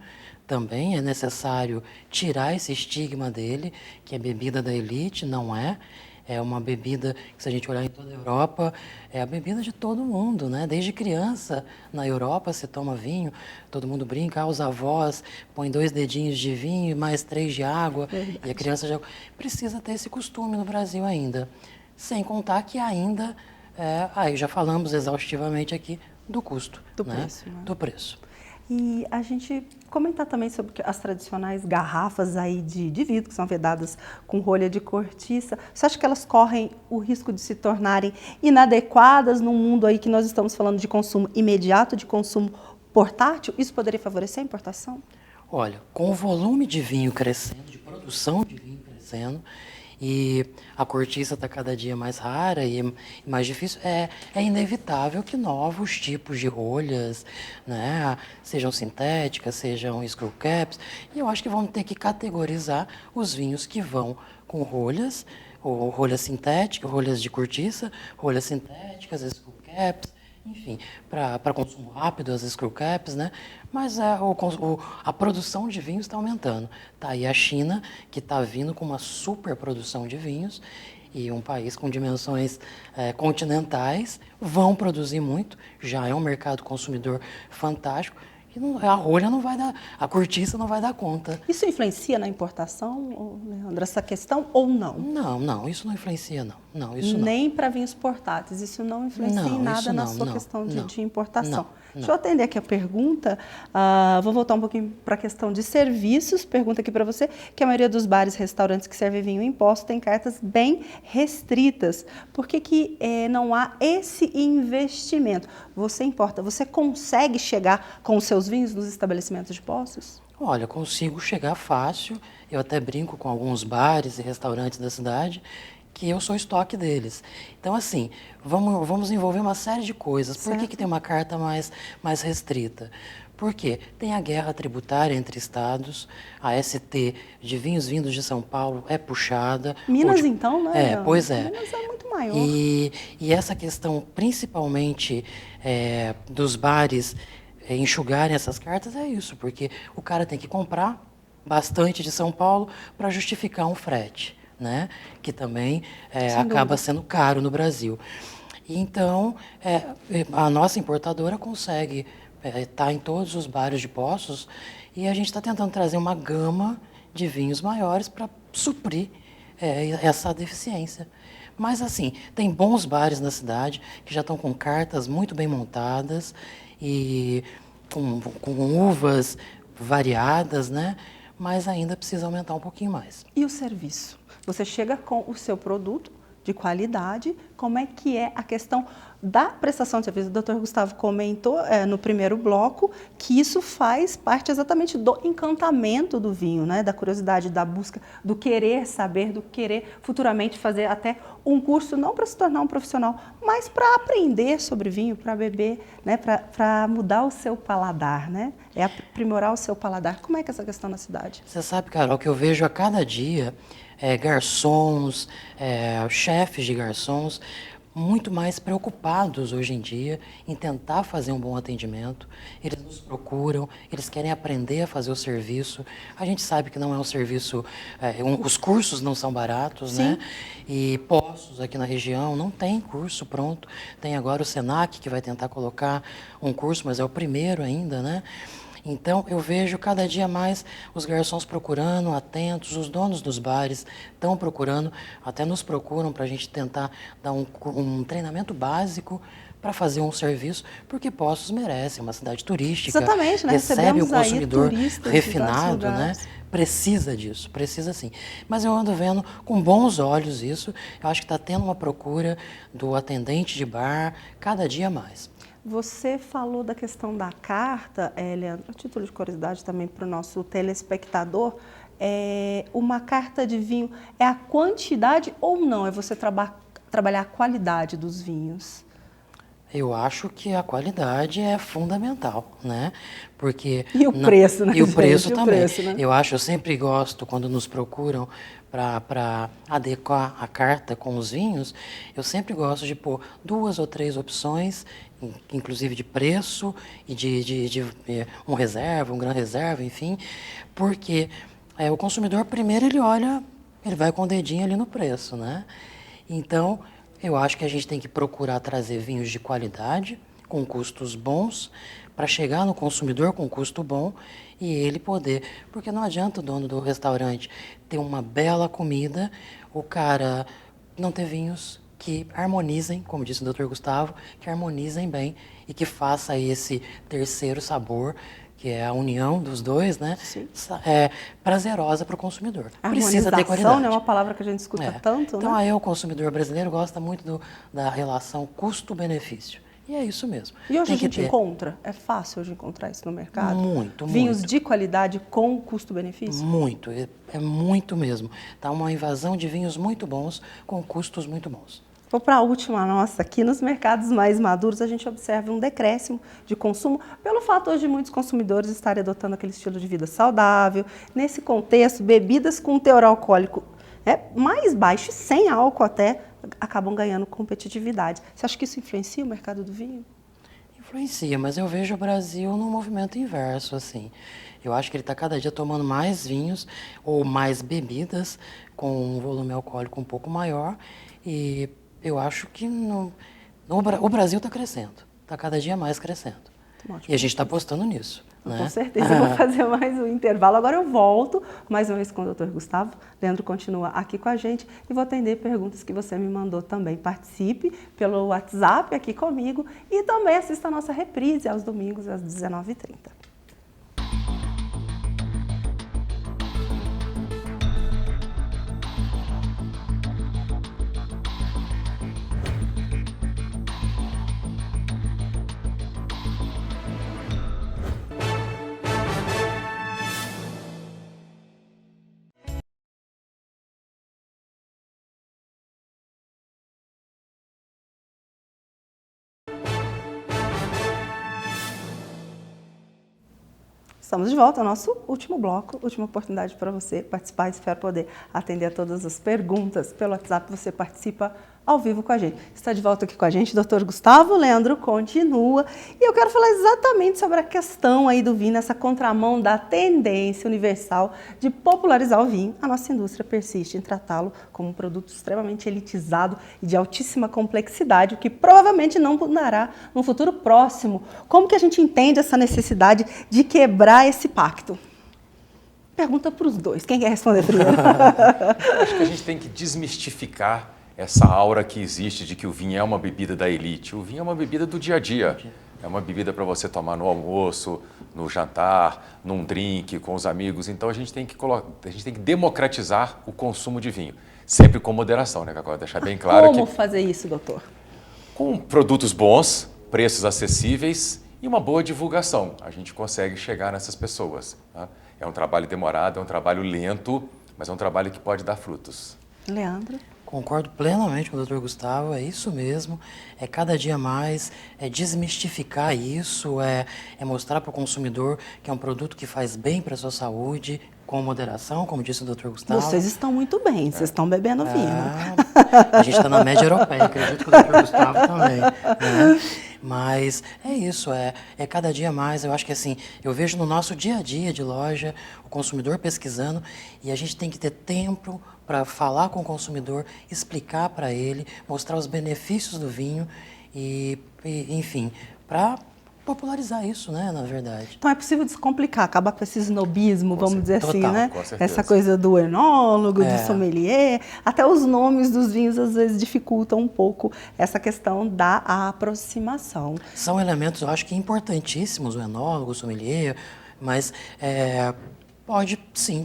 Também é necessário tirar esse estigma dele, que é bebida da elite, não é. É uma bebida que, se a gente olhar em toda a Europa, é a bebida de todo mundo, né? Desde criança, na Europa, se toma vinho, todo mundo brinca, os avós põem 2 dedinhos de vinho e mais 3 de água, e a criança já precisa ter esse costume no Brasil ainda. Sem contar que ainda, aí já falamos exaustivamente aqui, do custo, do né? preço, né? Do preço. E a gente comentar também sobre as tradicionais garrafas aí de vidro, que são vedadas com rolha de cortiça. Você acha que elas correm o risco de se tornarem inadequadas num mundo aí que nós estamos falando de consumo imediato, de consumo portátil? Isso poderia favorecer a importação? Olha, com o volume de vinho crescendo, de produção de vinho crescendo, e a cortiça está cada dia mais rara e mais difícil, é inevitável que novos tipos de rolhas, né, sejam sintéticas, sejam screw caps, e eu acho que vamos ter que categorizar os vinhos que vão com rolhas, ou rolhas sintéticas, rolhas de cortiça, rolhas sintéticas, screw caps, enfim, para consumo rápido, as screw caps, né? Mas a produção de vinhos está aumentando. Está aí a China, que está vindo com uma super produção de vinhos, e um país com dimensões continentais vão produzir muito, já é um mercado consumidor fantástico, e a rolha não vai dar, a cortiça não vai dar conta. Isso influencia na importação, Leandro, essa questão ou não? Não, isso não influencia, não. Não, isso não. Nem para vinhos portáteis, isso não influencia em nada na sua questão de importação. Deixa eu atender aqui a pergunta, vou voltar um pouquinho para a questão de serviços, pergunta aqui para você, que a maioria dos bares e restaurantes que servem vinho em posto tem cartas bem restritas. Por que não há esse investimento? Você importa, você consegue chegar com os seus vinhos nos estabelecimentos de postos? Olha, consigo chegar fácil, eu até brinco com alguns bares e restaurantes da cidade, que eu sou estoque deles. Então, assim, vamos envolver uma série de coisas. Por que tem uma carta mais restrita? Porque tem a guerra tributária entre estados, a ST de vinhos vindos de São Paulo é puxada. Minas, então, né? Pois é. Minas é muito maior. E essa questão, principalmente dos bares enxugarem essas cartas, é isso, porque o cara tem que comprar bastante de São Paulo para justificar um frete, né? Que também acaba sendo caro no Brasil. Então, a nossa importadora consegue estar em todos os bares de postos e a gente está tentando trazer uma gama de vinhos maiores para suprir essa deficiência. Mas, assim, tem bons bares na cidade que já estão com cartas muito bem montadas e com uvas variadas, né? Mas ainda precisa aumentar um pouquinho mais. E o serviço? Você chega com o seu produto de qualidade, como é que é a questão da prestação de serviço? O Dr. Gustavo comentou no primeiro bloco que isso faz parte exatamente do encantamento do vinho, né? Da curiosidade, da busca, do querer saber, do querer futuramente fazer até um curso, não para se tornar um profissional, mas para aprender sobre vinho, para beber, né? Para mudar o seu paladar, né? É aprimorar o seu paladar. Como é que é essa questão na cidade? Você sabe, Carol, que eu vejo a cada dia garçons, chefes de garçons, muito mais preocupados hoje em dia em tentar fazer um bom atendimento. Eles nos procuram, eles querem aprender a fazer o serviço. A gente sabe que não é um serviço, os cursos não são baratos, né? E postos aqui na região não tem curso pronto. Tem agora o Senac que vai tentar colocar um curso, mas é o primeiro ainda, né? Então, eu vejo cada dia mais os garçons procurando, atentos, os donos dos bares estão procurando, até nos procuram para a gente tentar dar um treinamento básico para fazer um serviço, porque Poços merece, uma cidade turística, exatamente, né? recebe um consumidor turistas refinado, né? Precisa disso, precisa sim. Mas eu ando vendo com bons olhos isso, eu acho que está tendo uma procura do atendente de bar cada dia mais. Você falou da questão da carta, Leandro, a título de curiosidade também para o nosso telespectador, uma carta de vinho é a quantidade ou não? É você trabalhar a qualidade dos vinhos? Eu acho que a qualidade é fundamental, né? Porque e o preço, né? E o preço também. Preço, né? Eu sempre gosto quando nos procuram para adequar a carta com os vinhos, eu sempre gosto de pôr 2 ou 3 opções, inclusive de preço e de um reserva, um gran reserva, enfim, porque o consumidor primeiro ele vai com o dedinho ali no preço, né? Então, eu acho que a gente tem que procurar trazer vinhos de qualidade, com custos bons, para chegar no consumidor com custo bom e ele poder... Porque não adianta o dono do restaurante ter uma bela comida, o cara não ter vinhos que harmonizem, como disse o Dr. Gustavo, que harmonizem bem e que faça aí esse terceiro sabor, que é a união dos dois, né? Prazerosa para o consumidor. Precisa ter qualidade. Né? É uma palavra que a gente escuta tanto, então, né? aí o consumidor brasileiro gosta muito da relação custo-benefício. E é isso mesmo. E hoje a gente encontra? É fácil hoje encontrar isso no mercado? Muito, vinhos muito. de qualidade com custo-benefício? Muito, é muito mesmo. Está uma invasão de vinhos muito bons com custos muito bons. Vou para a última nossa. Aqui nos mercados mais maduros a gente observa um decréscimo de consumo pelo fato hoje de muitos consumidores estarem adotando aquele estilo de vida saudável. Nesse contexto, bebidas com teor alcoólico mais baixo e sem álcool até acabam ganhando competitividade. Você acha que isso influencia o mercado do vinho? Influencia, mas eu vejo o Brasil num movimento inverso, assim. Eu acho que ele está cada dia tomando mais vinhos ou mais bebidas com um volume alcoólico um pouco maior. E eu acho que o Brasil está crescendo, está cada dia mais crescendo. E a gente está apostando nisso. Né? Com certeza, eu vou fazer mais um intervalo. Agora eu volto mais uma vez com o Dr. Gustavo. Leandro continua aqui com a gente e vou atender perguntas que você me mandou também. Participe pelo WhatsApp aqui comigo e também assista a nossa reprise aos domingos às 19h30. Estamos de volta ao nosso último bloco, última oportunidade para você participar. Espero poder atender a todas as perguntas. Pelo WhatsApp você participa ao vivo com a gente. Está de volta aqui com a gente, Dr. Gustavo. Leandro continua. E eu quero falar exatamente sobre a questão aí do vinho, essa contramão da tendência universal de popularizar o vinho. A nossa indústria persiste em tratá-lo como um produto extremamente elitizado e de altíssima complexidade, o que provavelmente não mudará no futuro próximo. Como que a gente entende essa necessidade de quebrar esse pacto? Pergunta para os dois. Quem quer responder primeiro? Acho que a gente tem que desmistificar essa aura que existe de que o vinho é uma bebida da elite. O vinho é uma bebida do dia a dia. É uma bebida para você tomar no almoço, no jantar, num drink, com os amigos. Então a gente tem que democratizar o consumo de vinho. Sempre com moderação, né? Que agora deixar bem claro Como fazer isso, doutor? Com produtos bons, preços acessíveis e uma boa divulgação. A gente consegue chegar nessas pessoas. Tá? É um trabalho demorado, é um trabalho lento, mas é um trabalho que pode dar frutos. Leandro? Concordo plenamente com o Dr. Gustavo, é isso mesmo, é cada dia mais, é desmistificar isso, é mostrar para o consumidor que é um produto que faz bem para a sua saúde, com moderação, como disse o Dr. Gustavo. Vocês estão muito bem, vocês estão bebendo vinho. A gente está na média europeia, acredito que o Dr. Gustavo também. Né? Mas é isso, é cada dia mais. Eu acho que assim, eu vejo no nosso dia a dia de loja, o consumidor pesquisando, e a gente tem que ter tempo para falar com o consumidor, explicar para ele, mostrar os benefícios do vinho e enfim, para popularizar isso, né, na verdade. Então é possível descomplicar, acabar com esse snobismo, vamos dizer assim, total, né? Com certeza. Essa coisa do enólogo, do sommelier, até os nomes dos vinhos às vezes dificultam um pouco essa questão da aproximação. São elementos, eu acho que importantíssimos, o enólogo, o sommelier, mas pode sim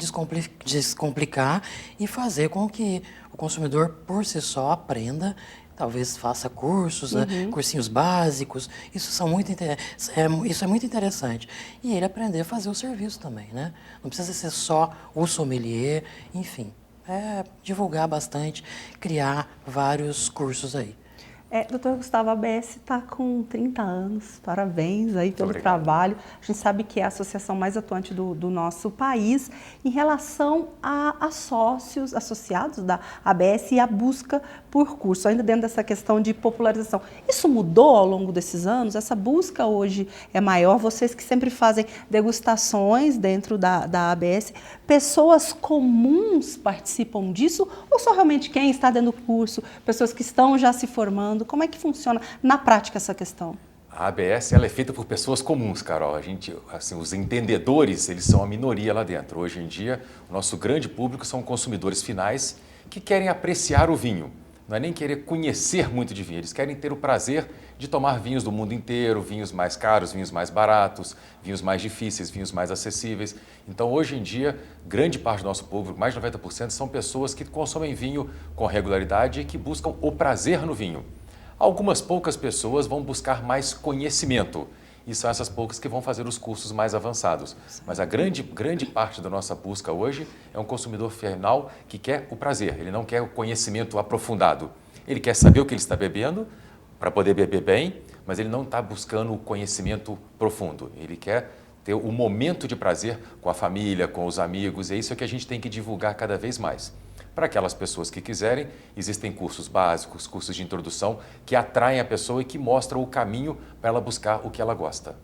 descomplicar e fazer com que o consumidor por si só aprenda, talvez faça cursos, né, cursinhos básicos, isso é muito interessante. E ele aprender a fazer o serviço também, né? Não precisa ser só o sommelier, enfim, divulgar bastante, criar vários cursos aí. Doutor Gustavo, a ABS está com 30 anos, parabéns aí pelo Obrigado. trabalho. A gente sabe que é a associação mais atuante do nosso país em relação a sócios, associados da ABS e a busca por curso, ainda dentro dessa questão de popularização. Isso mudou ao longo desses anos? Essa busca hoje é maior? Vocês que sempre fazem degustações dentro da ABS, pessoas comuns participam disso ou só realmente quem está dentro do curso, pessoas que estão já se formando? Como é que funciona na prática essa questão? A ABS ela é feita por pessoas comuns, Carol. Os entendedores, eles são a minoria lá dentro. Hoje em dia, o nosso grande público são consumidores finais que querem apreciar o vinho. Não é nem querer conhecer muito de vinho, eles querem ter o prazer de tomar vinhos do mundo inteiro, vinhos mais caros, vinhos mais baratos, vinhos mais difíceis, vinhos mais acessíveis. Então, hoje em dia, grande parte do nosso público, mais de 90%, são pessoas que consomem vinho com regularidade e que buscam o prazer no vinho. Algumas poucas pessoas vão buscar mais conhecimento e são essas poucas que vão fazer os cursos mais avançados. Mas a grande parte da nossa busca hoje é um consumidor final que quer o prazer, ele não quer o conhecimento aprofundado. Ele quer saber o que ele está bebendo para poder beber bem, mas ele não está buscando o conhecimento profundo. Ele quer ter o momento de prazer com a família, com os amigos, e é isso que a gente tem que divulgar cada vez mais. Para aquelas pessoas que quiserem, existem cursos básicos, cursos de introdução que atraem a pessoa e que mostram o caminho para ela buscar o que ela gosta.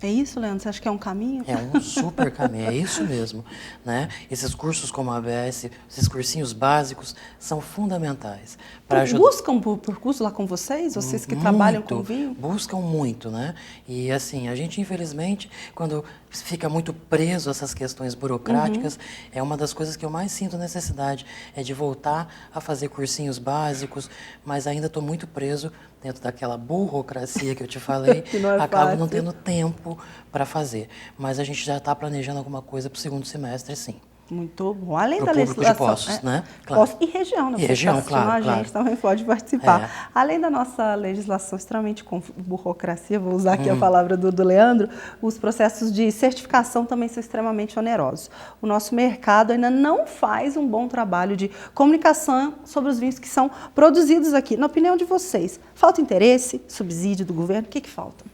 É isso, Leandro? Você acha que é um caminho? É um super caminho, é isso mesmo, né? Esses cursos como a ABS, esses cursinhos básicos são fundamentais para ajudar. Buscam por curso lá com vocês? Vocês que trabalham com vinho? Buscam muito, né? E assim, a gente infelizmente, quando fica muito preso a essas questões burocráticas, é uma das coisas que eu mais sinto necessidade, é de voltar a fazer cursinhos básicos, mas ainda estou muito preso dentro daquela burocracia que eu te falei, que não é acabo fácil. não tendo tempo para fazer. Mas a gente já está planejando alguma coisa para o segundo semestre, sim. Muito bom. Além Pro da público de legislação, Poços, né? Claro. Poços e região, né? E Você região, que tá assistindo claro, a gente também pode participar. Além da nossa legislação extremamente com burocracia, vou usar aqui a palavra do Leandro, os processos de certificação também são extremamente onerosos. O nosso mercado ainda não faz um bom trabalho de comunicação sobre os vinhos que são produzidos aqui. Na opinião de vocês, falta interesse, subsídio do governo? O que falta?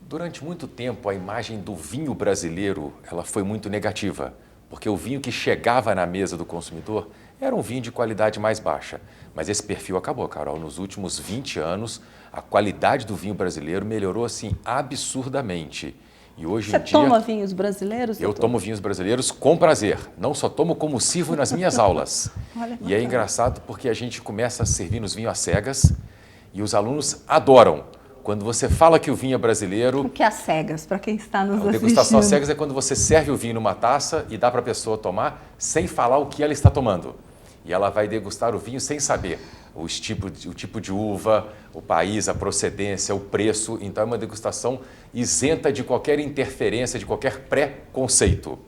Durante muito tempo, a imagem do vinho brasileiro ela foi muito negativa, porque o vinho que chegava na mesa do consumidor era um vinho de qualidade mais baixa. Mas esse perfil acabou, Carol. Nos últimos 20 anos, a qualidade do vinho brasileiro melhorou assim absurdamente. E hoje Você em dia, toma vinhos brasileiros? eu doutor? tomo vinhos brasileiros com prazer. Não só tomo, como sirvo nas minhas aulas. Olha, E é bacana. engraçado porque a gente começa a servir nos vinhos às cegas e os alunos adoram. Quando você fala que o vinho é brasileiro... O que é as cegas, para quem está nos A assistindo? degustação às cegas é quando você serve o vinho numa taça e dá para a pessoa tomar sem falar o que ela está tomando. E ela vai degustar o vinho sem saber o tipo de uva, o país, a procedência, o preço. Então é uma degustação isenta de qualquer interferência, de qualquer pré-conceito.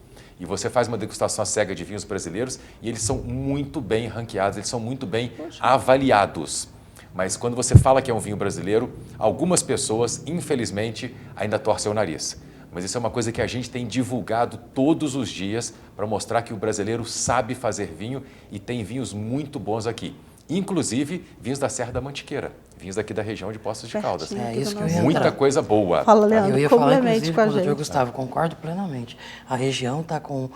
E você faz uma degustação às cegas de vinhos brasileiros e eles são muito bem ranqueados, eles são muito bem avaliados. Mas quando você fala que é um vinho brasileiro, algumas pessoas, infelizmente, ainda torcem o nariz. Mas isso é uma coisa que a gente tem divulgado todos os dias para mostrar que o brasileiro sabe fazer vinho e tem vinhos muito bons aqui. Inclusive, vinhos da Serra da Mantiqueira, vinhos daqui da região de Poços de Caldas. Pertinho É aqui isso do que eu nosso- ia Muita entrar. coisa boa. Fala, Eu Leandro, ia falar, complemente inclusive, com a com o doutor gente. Gustavo, concordo plenamente. A região está com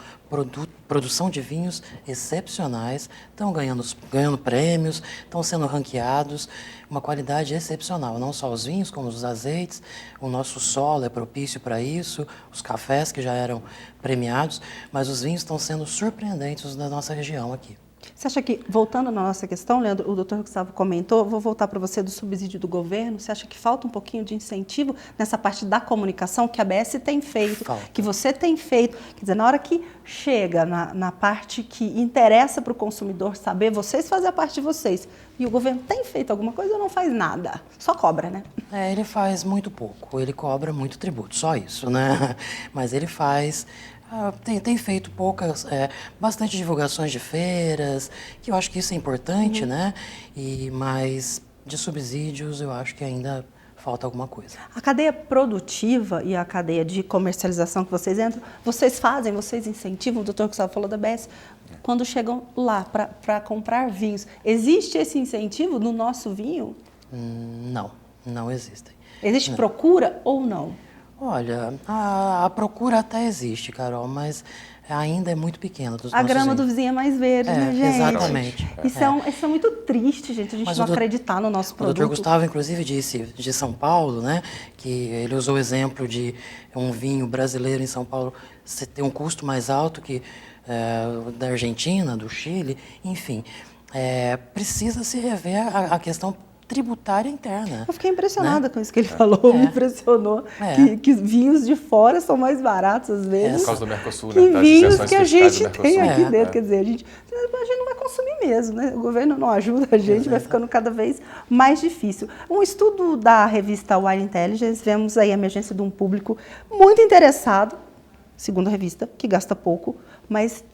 produção de vinhos excepcionais, estão ganhando prêmios, estão sendo ranqueados, uma qualidade excepcional. Não só os vinhos, como os azeites, o nosso solo é propício para isso, os cafés que já eram premiados, mas os vinhos estão sendo surpreendentes na nossa região aqui. Você acha que, voltando na nossa questão, Leandro, o doutor Gustavo comentou, vou voltar para você do subsídio do governo, você acha que falta um pouquinho de incentivo nessa parte da comunicação que a ABS tem feito, Falta. que você tem feito? Quer dizer, na hora que chega na parte que interessa para o consumidor saber, vocês fazem a parte de vocês, e o governo tem feito alguma coisa ou não faz nada? Só cobra, né? Ele faz muito pouco, ele cobra muito tributo, só isso, né? Mas ele faz... tem feito bastante divulgações de feiras, que eu acho que isso é importante, né? Mas de subsídios eu acho que ainda falta alguma coisa. A cadeia produtiva e a cadeia de comercialização que vocês entram, vocês fazem, vocês incentivam, o doutor Gustavo falou da ABS, quando chegam lá para comprar vinhos. Existe esse incentivo no nosso vinho? Não existem. Existe procura ou não? Olha, a procura até existe, Carol, mas ainda é muito pequena dos A nossos grama vinhos. do vizinho é mais verde, né, gente? Exatamente. Isso é muito triste, gente, a gente Mas não acreditar no nosso O produto. doutor Gustavo, inclusive, disse de São Paulo, né, que ele usou o exemplo de um vinho brasileiro em São Paulo ter um custo mais alto que da Argentina, do Chile, enfim. Precisa se rever a questão tributária interna. Eu fiquei impressionada, né? com isso que ele falou, me impressionou que vinhos de fora são mais baratos às vezes. Por causa do Mercosul, que né? Das vinhos isenções que a fiscais gente do tem Mercosul. aqui dentro. Quer dizer, a gente não vai consumir mesmo, né? O governo não ajuda a gente, vai ficando cada vez mais difícil. Um estudo da revista Wine Intelligence, vemos aí a emergência de um público muito interessado, segundo a revista, que gasta pouco, mas...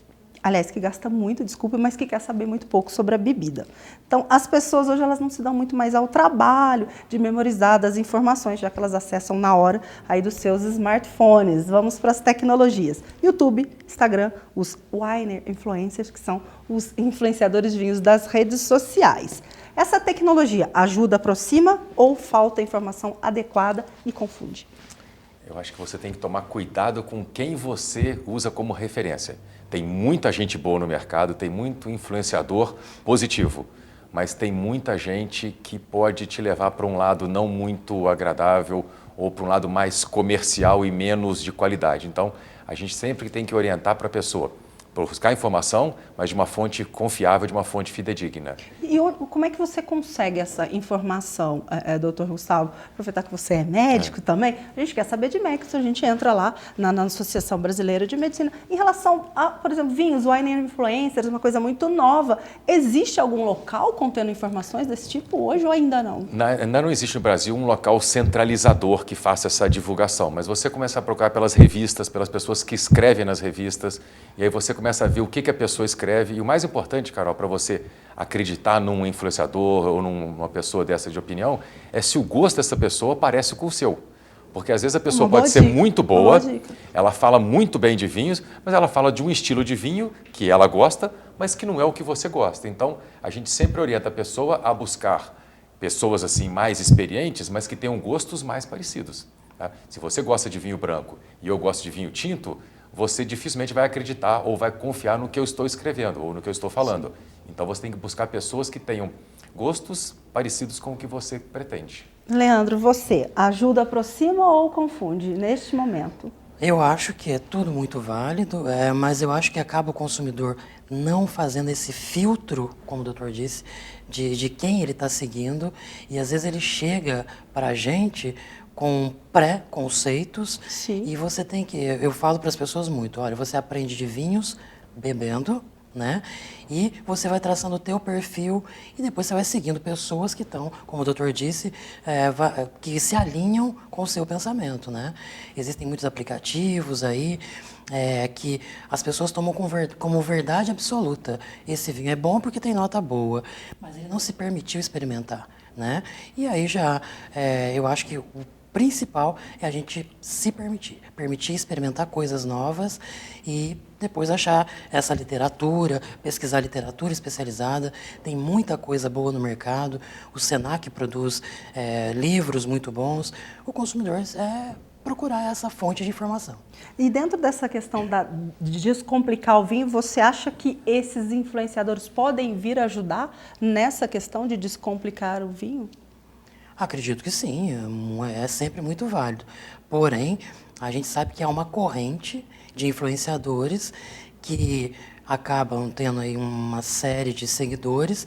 Aliás, que gasta muito, desculpa, mas que quer saber muito pouco sobre a bebida. Então, as pessoas hoje elas não se dão muito mais ao trabalho de memorizar das informações, já que elas acessam na hora aí dos seus smartphones. Vamos para as tecnologias. YouTube, Instagram, os wine influencers, que são os influenciadores de vinhos das redes sociais. Essa tecnologia ajuda, aproxima ou falta informação adequada e confunde? Eu acho que você tem que tomar cuidado com quem você usa como referência. Tem muita gente boa no mercado, tem muito influenciador positivo, mas tem muita gente que pode te levar para um lado não muito agradável ou para um lado mais comercial e menos de qualidade. Então, a gente sempre tem que orientar para a pessoa, buscar informação, mas de uma fonte confiável, de uma fonte fidedigna. E como é que você consegue essa informação, doutor Gustavo? Aproveitar que você é médico também, a gente quer saber de médicos, a gente entra lá na Associação Brasileira de Medicina. Em relação a, por exemplo, vinhos, wine influencers, uma coisa muito nova, existe algum local contendo informações desse tipo hoje ou ainda não? Ainda não existe no Brasil um local centralizador que faça essa divulgação, mas você começa a procurar pelas revistas, pelas pessoas que escrevem nas revistas, e aí você começa a ver o que a pessoa escreve. E o mais importante, Carol, para você acreditar num influenciador ou numa pessoa dessa de opinião, é se o gosto dessa pessoa parece com o seu. Porque às vezes a pessoa pode ser muito boa, ela fala muito bem de vinhos, mas ela fala de um estilo de vinho que ela gosta, mas que não é o que você gosta. Então, a gente sempre orienta a pessoa a buscar pessoas assim mais experientes, mas que tenham gostos mais parecidos. Tá? Se você gosta de vinho branco e eu gosto de vinho tinto, você dificilmente vai acreditar ou vai confiar no que eu estou escrevendo ou no que eu estou falando. Sim. Então, você tem que buscar pessoas que tenham gostos parecidos com o que você pretende. Leandro, você ajuda, aproxima ou confunde neste momento? Eu acho que é tudo muito válido, mas eu acho que acaba o consumidor não fazendo esse filtro, como o doutor disse, de quem ele está seguindo, e às vezes ele chega para a gente com pré-conceitos. Sim. E você tem que, eu falo para as pessoas muito, olha, você aprende de vinhos bebendo, né? E você vai traçando o teu perfil e depois você vai seguindo pessoas que estão, como o doutor disse, que se alinham com o seu pensamento, né? Existem muitos aplicativos aí que as pessoas tomam como verdade absoluta. Esse vinho é bom porque tem nota boa, mas ele não se permitiu experimentar, né? E aí eu acho que o principal é a gente se permitir experimentar coisas novas e depois achar essa literatura, pesquisar literatura especializada. Tem muita coisa boa no mercado, o Senac produz livros muito bons. O consumidor procurar essa fonte de informação. E dentro dessa questão de descomplicar o vinho, você acha que esses influenciadores podem vir ajudar nessa questão de descomplicar o vinho? Acredito que sim, é sempre muito válido. Porém, a gente sabe que há uma corrente de influenciadores que acabam tendo aí uma série de seguidores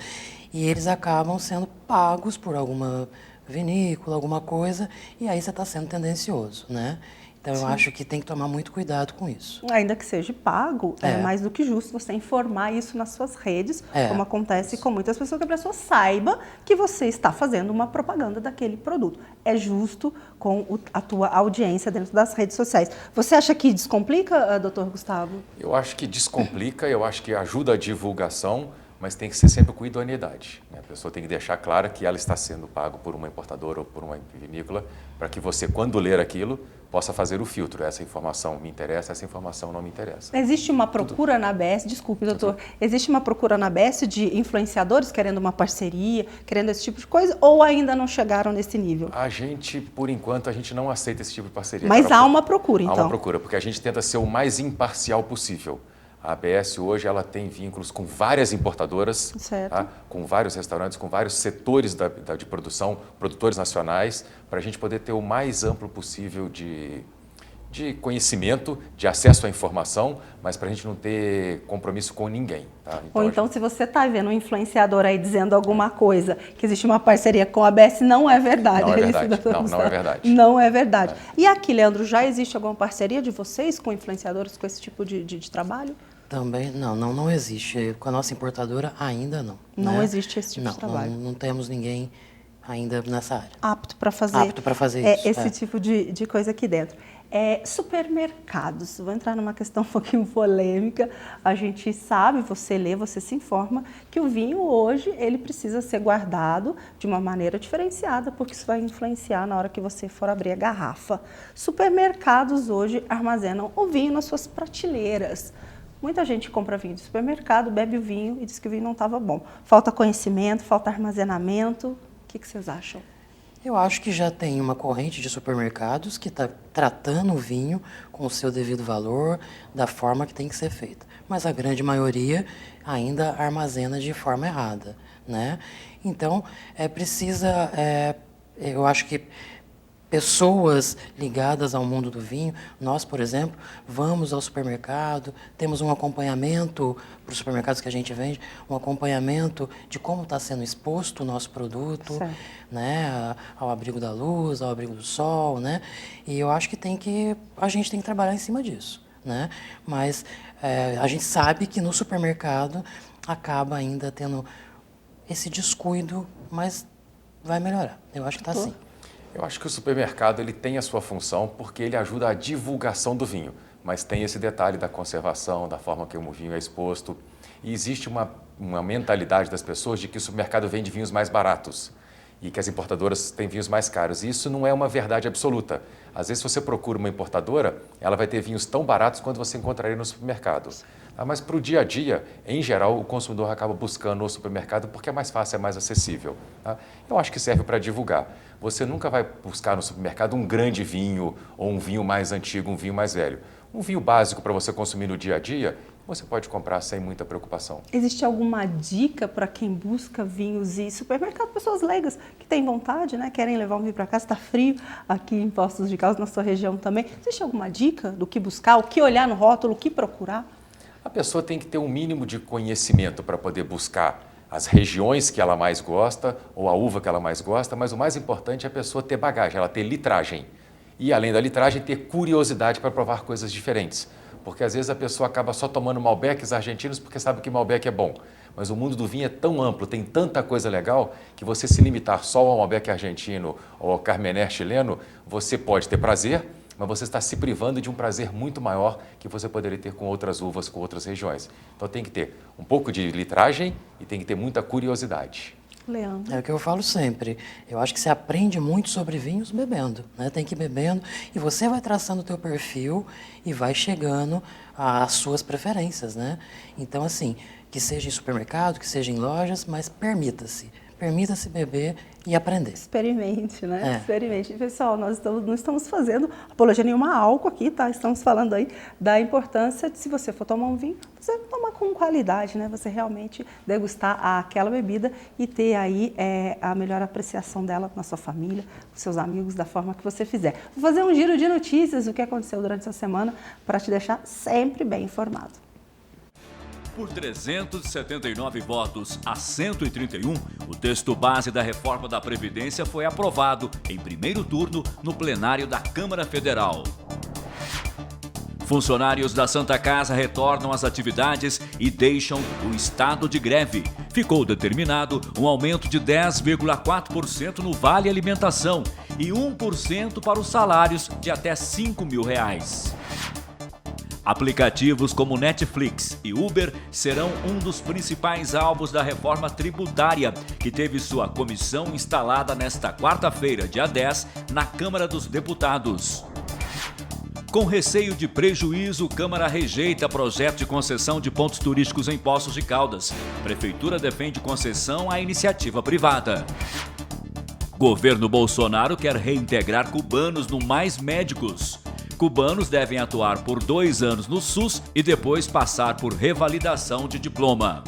e eles acabam sendo pagos por alguma vinícola, alguma coisa, e aí você está sendo tendencioso, né? Então, eu acho que tem que tomar muito cuidado com isso. Ainda que seja pago, é mais do que justo você informar isso nas suas redes, como acontece com muitas pessoas, que a pessoa saiba que você está fazendo uma propaganda daquele produto. É justo com a tua audiência dentro das redes sociais. Você acha que descomplica, doutor Gustavo? Eu acho que descomplica, eu acho que ajuda a divulgação, mas tem que ser sempre com idoneidade, né? A pessoa tem que deixar clara que ela está sendo pago por uma importadora ou por uma vinícola, para que você, quando ler aquilo, possa fazer o filtro. Essa informação me interessa, essa informação não me interessa. Existe uma procura na ABS, desculpe, doutor, existe uma procura na ABS de influenciadores querendo uma parceria, querendo esse tipo de coisa, ou ainda não chegaram nesse nível? A gente, por enquanto, a gente não aceita esse tipo de parceria. Mas há uma procura, então? Há uma procura, porque a gente tenta ser o mais imparcial possível. A ABS hoje ela tem vínculos com várias importadoras, tá? Com vários restaurantes, com vários setores de produção, produtores nacionais, para a gente poder ter o mais amplo possível de conhecimento, de acesso à informação, mas para a gente não ter compromisso com ninguém. Tá? Então, se você está vendo um influenciador aí dizendo alguma coisa, que existe uma parceria com a ABS, não é verdade. Não é verdade, não é verdade. Não é verdade. E aqui, Leandro, já existe alguma parceria de vocês com influenciadores com esse tipo de trabalho? Também não existe. Com a nossa importadora, ainda não. Não existe esse tipo de trabalho? Não temos ninguém ainda nessa área. Apto para fazer isso. Esse tipo de coisa aqui dentro. Supermercados, vou entrar numa questão um pouquinho polêmica. A gente sabe, você lê, você se informa, que o vinho hoje ele precisa ser guardado de uma maneira diferenciada, porque isso vai influenciar na hora que você for abrir a garrafa. Supermercados hoje armazenam o vinho nas suas prateleiras. Muita gente compra vinho de supermercado, bebe o vinho e diz que o vinho não estava bom. Falta conhecimento, falta armazenamento. O que vocês acham? Eu acho que já tem uma corrente de supermercados que está tratando o vinho com o seu devido valor, da forma que tem que ser feita. Mas a grande maioria ainda armazena de forma errada, né? Então, eu acho que pessoas ligadas ao mundo do vinho, nós, por exemplo, vamos ao supermercado, temos um acompanhamento para os supermercados que a gente vende, um acompanhamento de como está sendo exposto o nosso produto, né, ao abrigo da luz, ao abrigo do sol, né? E eu acho que a gente tem que trabalhar em cima disso, né? Mas a gente sabe que no supermercado acaba ainda tendo esse descuido, mas vai melhorar. Eu acho que está assim. Eu acho que o supermercado ele tem a sua função porque ele ajuda a divulgação do vinho, mas tem esse detalhe da conservação, da forma que o vinho é exposto. E existe uma mentalidade das pessoas de que o supermercado vende vinhos mais baratos e que as importadoras têm vinhos mais caros. E isso não é uma verdade absoluta. Às vezes, se você procura uma importadora, ela vai ter vinhos tão baratos quanto você encontraria no supermercado. Mas para o dia a dia, em geral, o consumidor acaba buscando o supermercado porque é mais fácil, é mais acessível. Eu acho que serve para divulgar. Você nunca vai buscar no supermercado um grande vinho ou um vinho mais antigo, um vinho mais velho. Um vinho básico para você consumir no dia a dia, você pode comprar sem muita preocupação. Existe alguma dica para quem busca vinhos e supermercado? Pessoas leigas que têm vontade, né? Querem levar um vinho para casa, está frio aqui em Poços de Caldas, na sua região também. Existe alguma dica do que buscar, o que olhar no rótulo, o que procurar? A pessoa tem que ter um mínimo de conhecimento para poder buscar as regiões que ela mais gosta ou a uva que ela mais gosta, mas o mais importante é a pessoa ter bagagem, ela ter litragem. E além da litragem, ter curiosidade para provar coisas diferentes. Porque às vezes a pessoa acaba só tomando Malbecs argentinos porque sabe que Malbec é bom. Mas o mundo do vinho é tão amplo, tem tanta coisa legal, que você se limitar só ao Malbec argentino ou ao Carmener chileno, você pode ter prazer, mas você está se privando de um prazer muito maior que você poderia ter com outras uvas, com outras regiões. Então tem que ter um pouco de litragem e tem que ter muita curiosidade. Leandro. É o que eu falo sempre. Eu acho que você aprende muito sobre vinhos bebendo, né? Tem que ir bebendo e você vai traçando o teu perfil e vai chegando às suas preferências, né? Então, assim, que seja em supermercado, que seja em lojas, mas permita-se. Permita-se beber e aprender. Experimente, né? Experimente. Pessoal, nós não estamos fazendo apologia nenhuma a álcool aqui, tá? Estamos falando aí da importância de, se você for tomar um vinho, você tomar com qualidade, né? Você realmente degustar aquela bebida e ter aí a melhor apreciação dela na sua família, com seus amigos, da forma que você fizer. Vou fazer um giro de notícias, o que aconteceu durante essa semana, para te deixar sempre bem informado. Por 379 votos a 131, o texto base da reforma da Previdência foi aprovado em primeiro turno no plenário da Câmara Federal. Funcionários da Santa Casa retornam às atividades e deixam o estado de greve. Ficou determinado um aumento de 10,4% no Vale Alimentação e 1% para os salários de até R$ 5.000. Aplicativos como Netflix e Uber serão um dos principais alvos da reforma tributária, que teve sua comissão instalada nesta quarta-feira, dia 10, na Câmara dos Deputados. Com receio de prejuízo, Câmara rejeita projeto de concessão de pontos turísticos em Poços de Caldas. Prefeitura defende concessão à iniciativa privada. Governo Bolsonaro quer reintegrar cubanos no Mais Médicos. Cubanos devem atuar por 2 anos no SUS e depois passar por revalidação de diploma.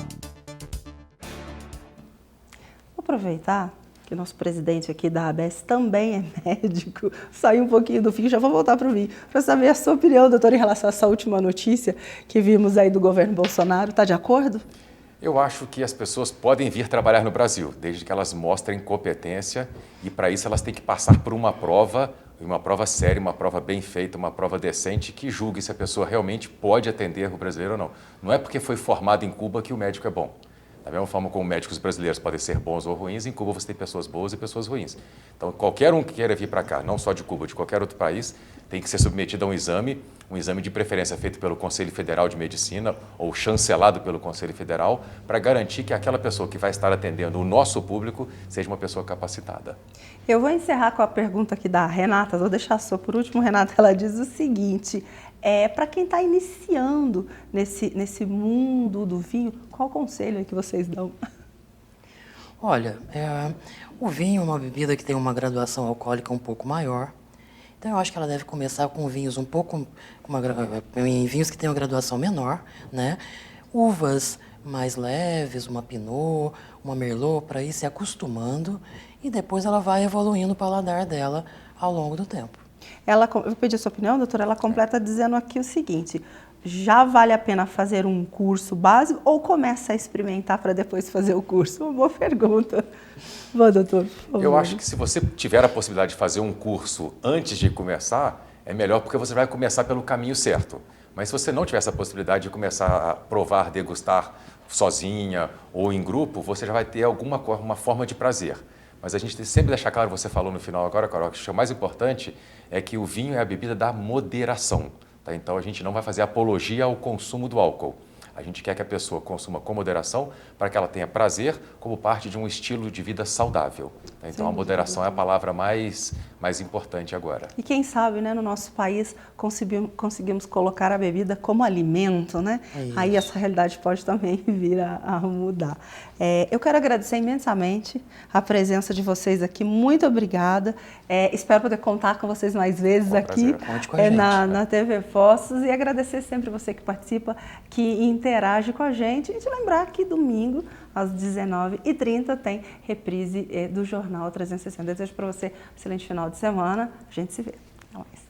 Vou aproveitar que o nosso presidente aqui da ABS também é médico, saiu um pouquinho do vinho, já vou voltar para o vinho, para saber a sua opinião, doutor, em relação a essa última notícia que vimos aí do governo Bolsonaro. Está de acordo? Eu acho que as pessoas podem vir trabalhar no Brasil, desde que elas mostrem competência e, para isso, elas têm que passar por uma prova séria, uma prova bem feita, uma prova decente, que julgue se a pessoa realmente pode atender o brasileiro ou não. Não é porque foi formado em Cuba que o médico é bom. Da mesma forma como médicos brasileiros podem ser bons ou ruins, em Cuba você tem pessoas boas e pessoas ruins. Então, qualquer um que queira vir para cá, não só de Cuba, de qualquer outro país, tem que ser submetido a um exame de preferência feito pelo Conselho Federal de Medicina ou chancelado pelo Conselho Federal, para garantir que aquela pessoa que vai estar atendendo o nosso público seja uma pessoa capacitada. Eu vou encerrar com a pergunta aqui da Renata, vou deixar a sua por último. Renata, ela diz o seguinte, para quem está iniciando nesse mundo do vinho, qual conselho é que vocês dão? Olha, o vinho é uma bebida que tem uma graduação alcoólica um pouco maior. Então eu acho que ela deve começar com vinhos em vinhos que têm uma graduação menor, né? Uvas mais leves, uma Pinot, uma Merlot, para ir se acostumando e depois ela vai evoluindo o paladar dela ao longo do tempo. Eu vou pedir a sua opinião, doutora. Ela completa dizendo aqui o seguinte: já vale a pena fazer um curso básico ou começa a experimentar para depois fazer o curso? Uma boa pergunta. Bom, doutor, por favor. Eu acho que se você tiver a possibilidade de fazer um curso antes de começar, é melhor porque você vai começar pelo caminho certo. Mas se você não tiver essa possibilidade de começar a provar, degustar sozinha ou em grupo, você já vai ter uma forma de prazer. Mas a gente tem que sempre deixar claro, você falou no final agora, Carol, que o mais importante é que o vinho é a bebida da moderação. Tá? Então a gente não vai fazer apologia ao consumo do álcool. A gente quer que a pessoa consuma com moderação para que ela tenha prazer como parte de um estilo de vida saudável. Tá? Então a moderação é a palavra mais importante agora. E quem sabe, né, no nosso país conseguimos colocar a bebida como alimento, né? Aí essa realidade pode também vir a mudar. Eu quero agradecer imensamente a presença de vocês aqui. Muito obrigada. Espero poder contar com vocês mais vezes aqui na TV Poços, e agradecer sempre você que participa, que interage com a gente, e te lembrar que domingo às 19h30 tem reprise do Jornal 360. Desejo para você um excelente final de semana. A gente se vê. Até mais.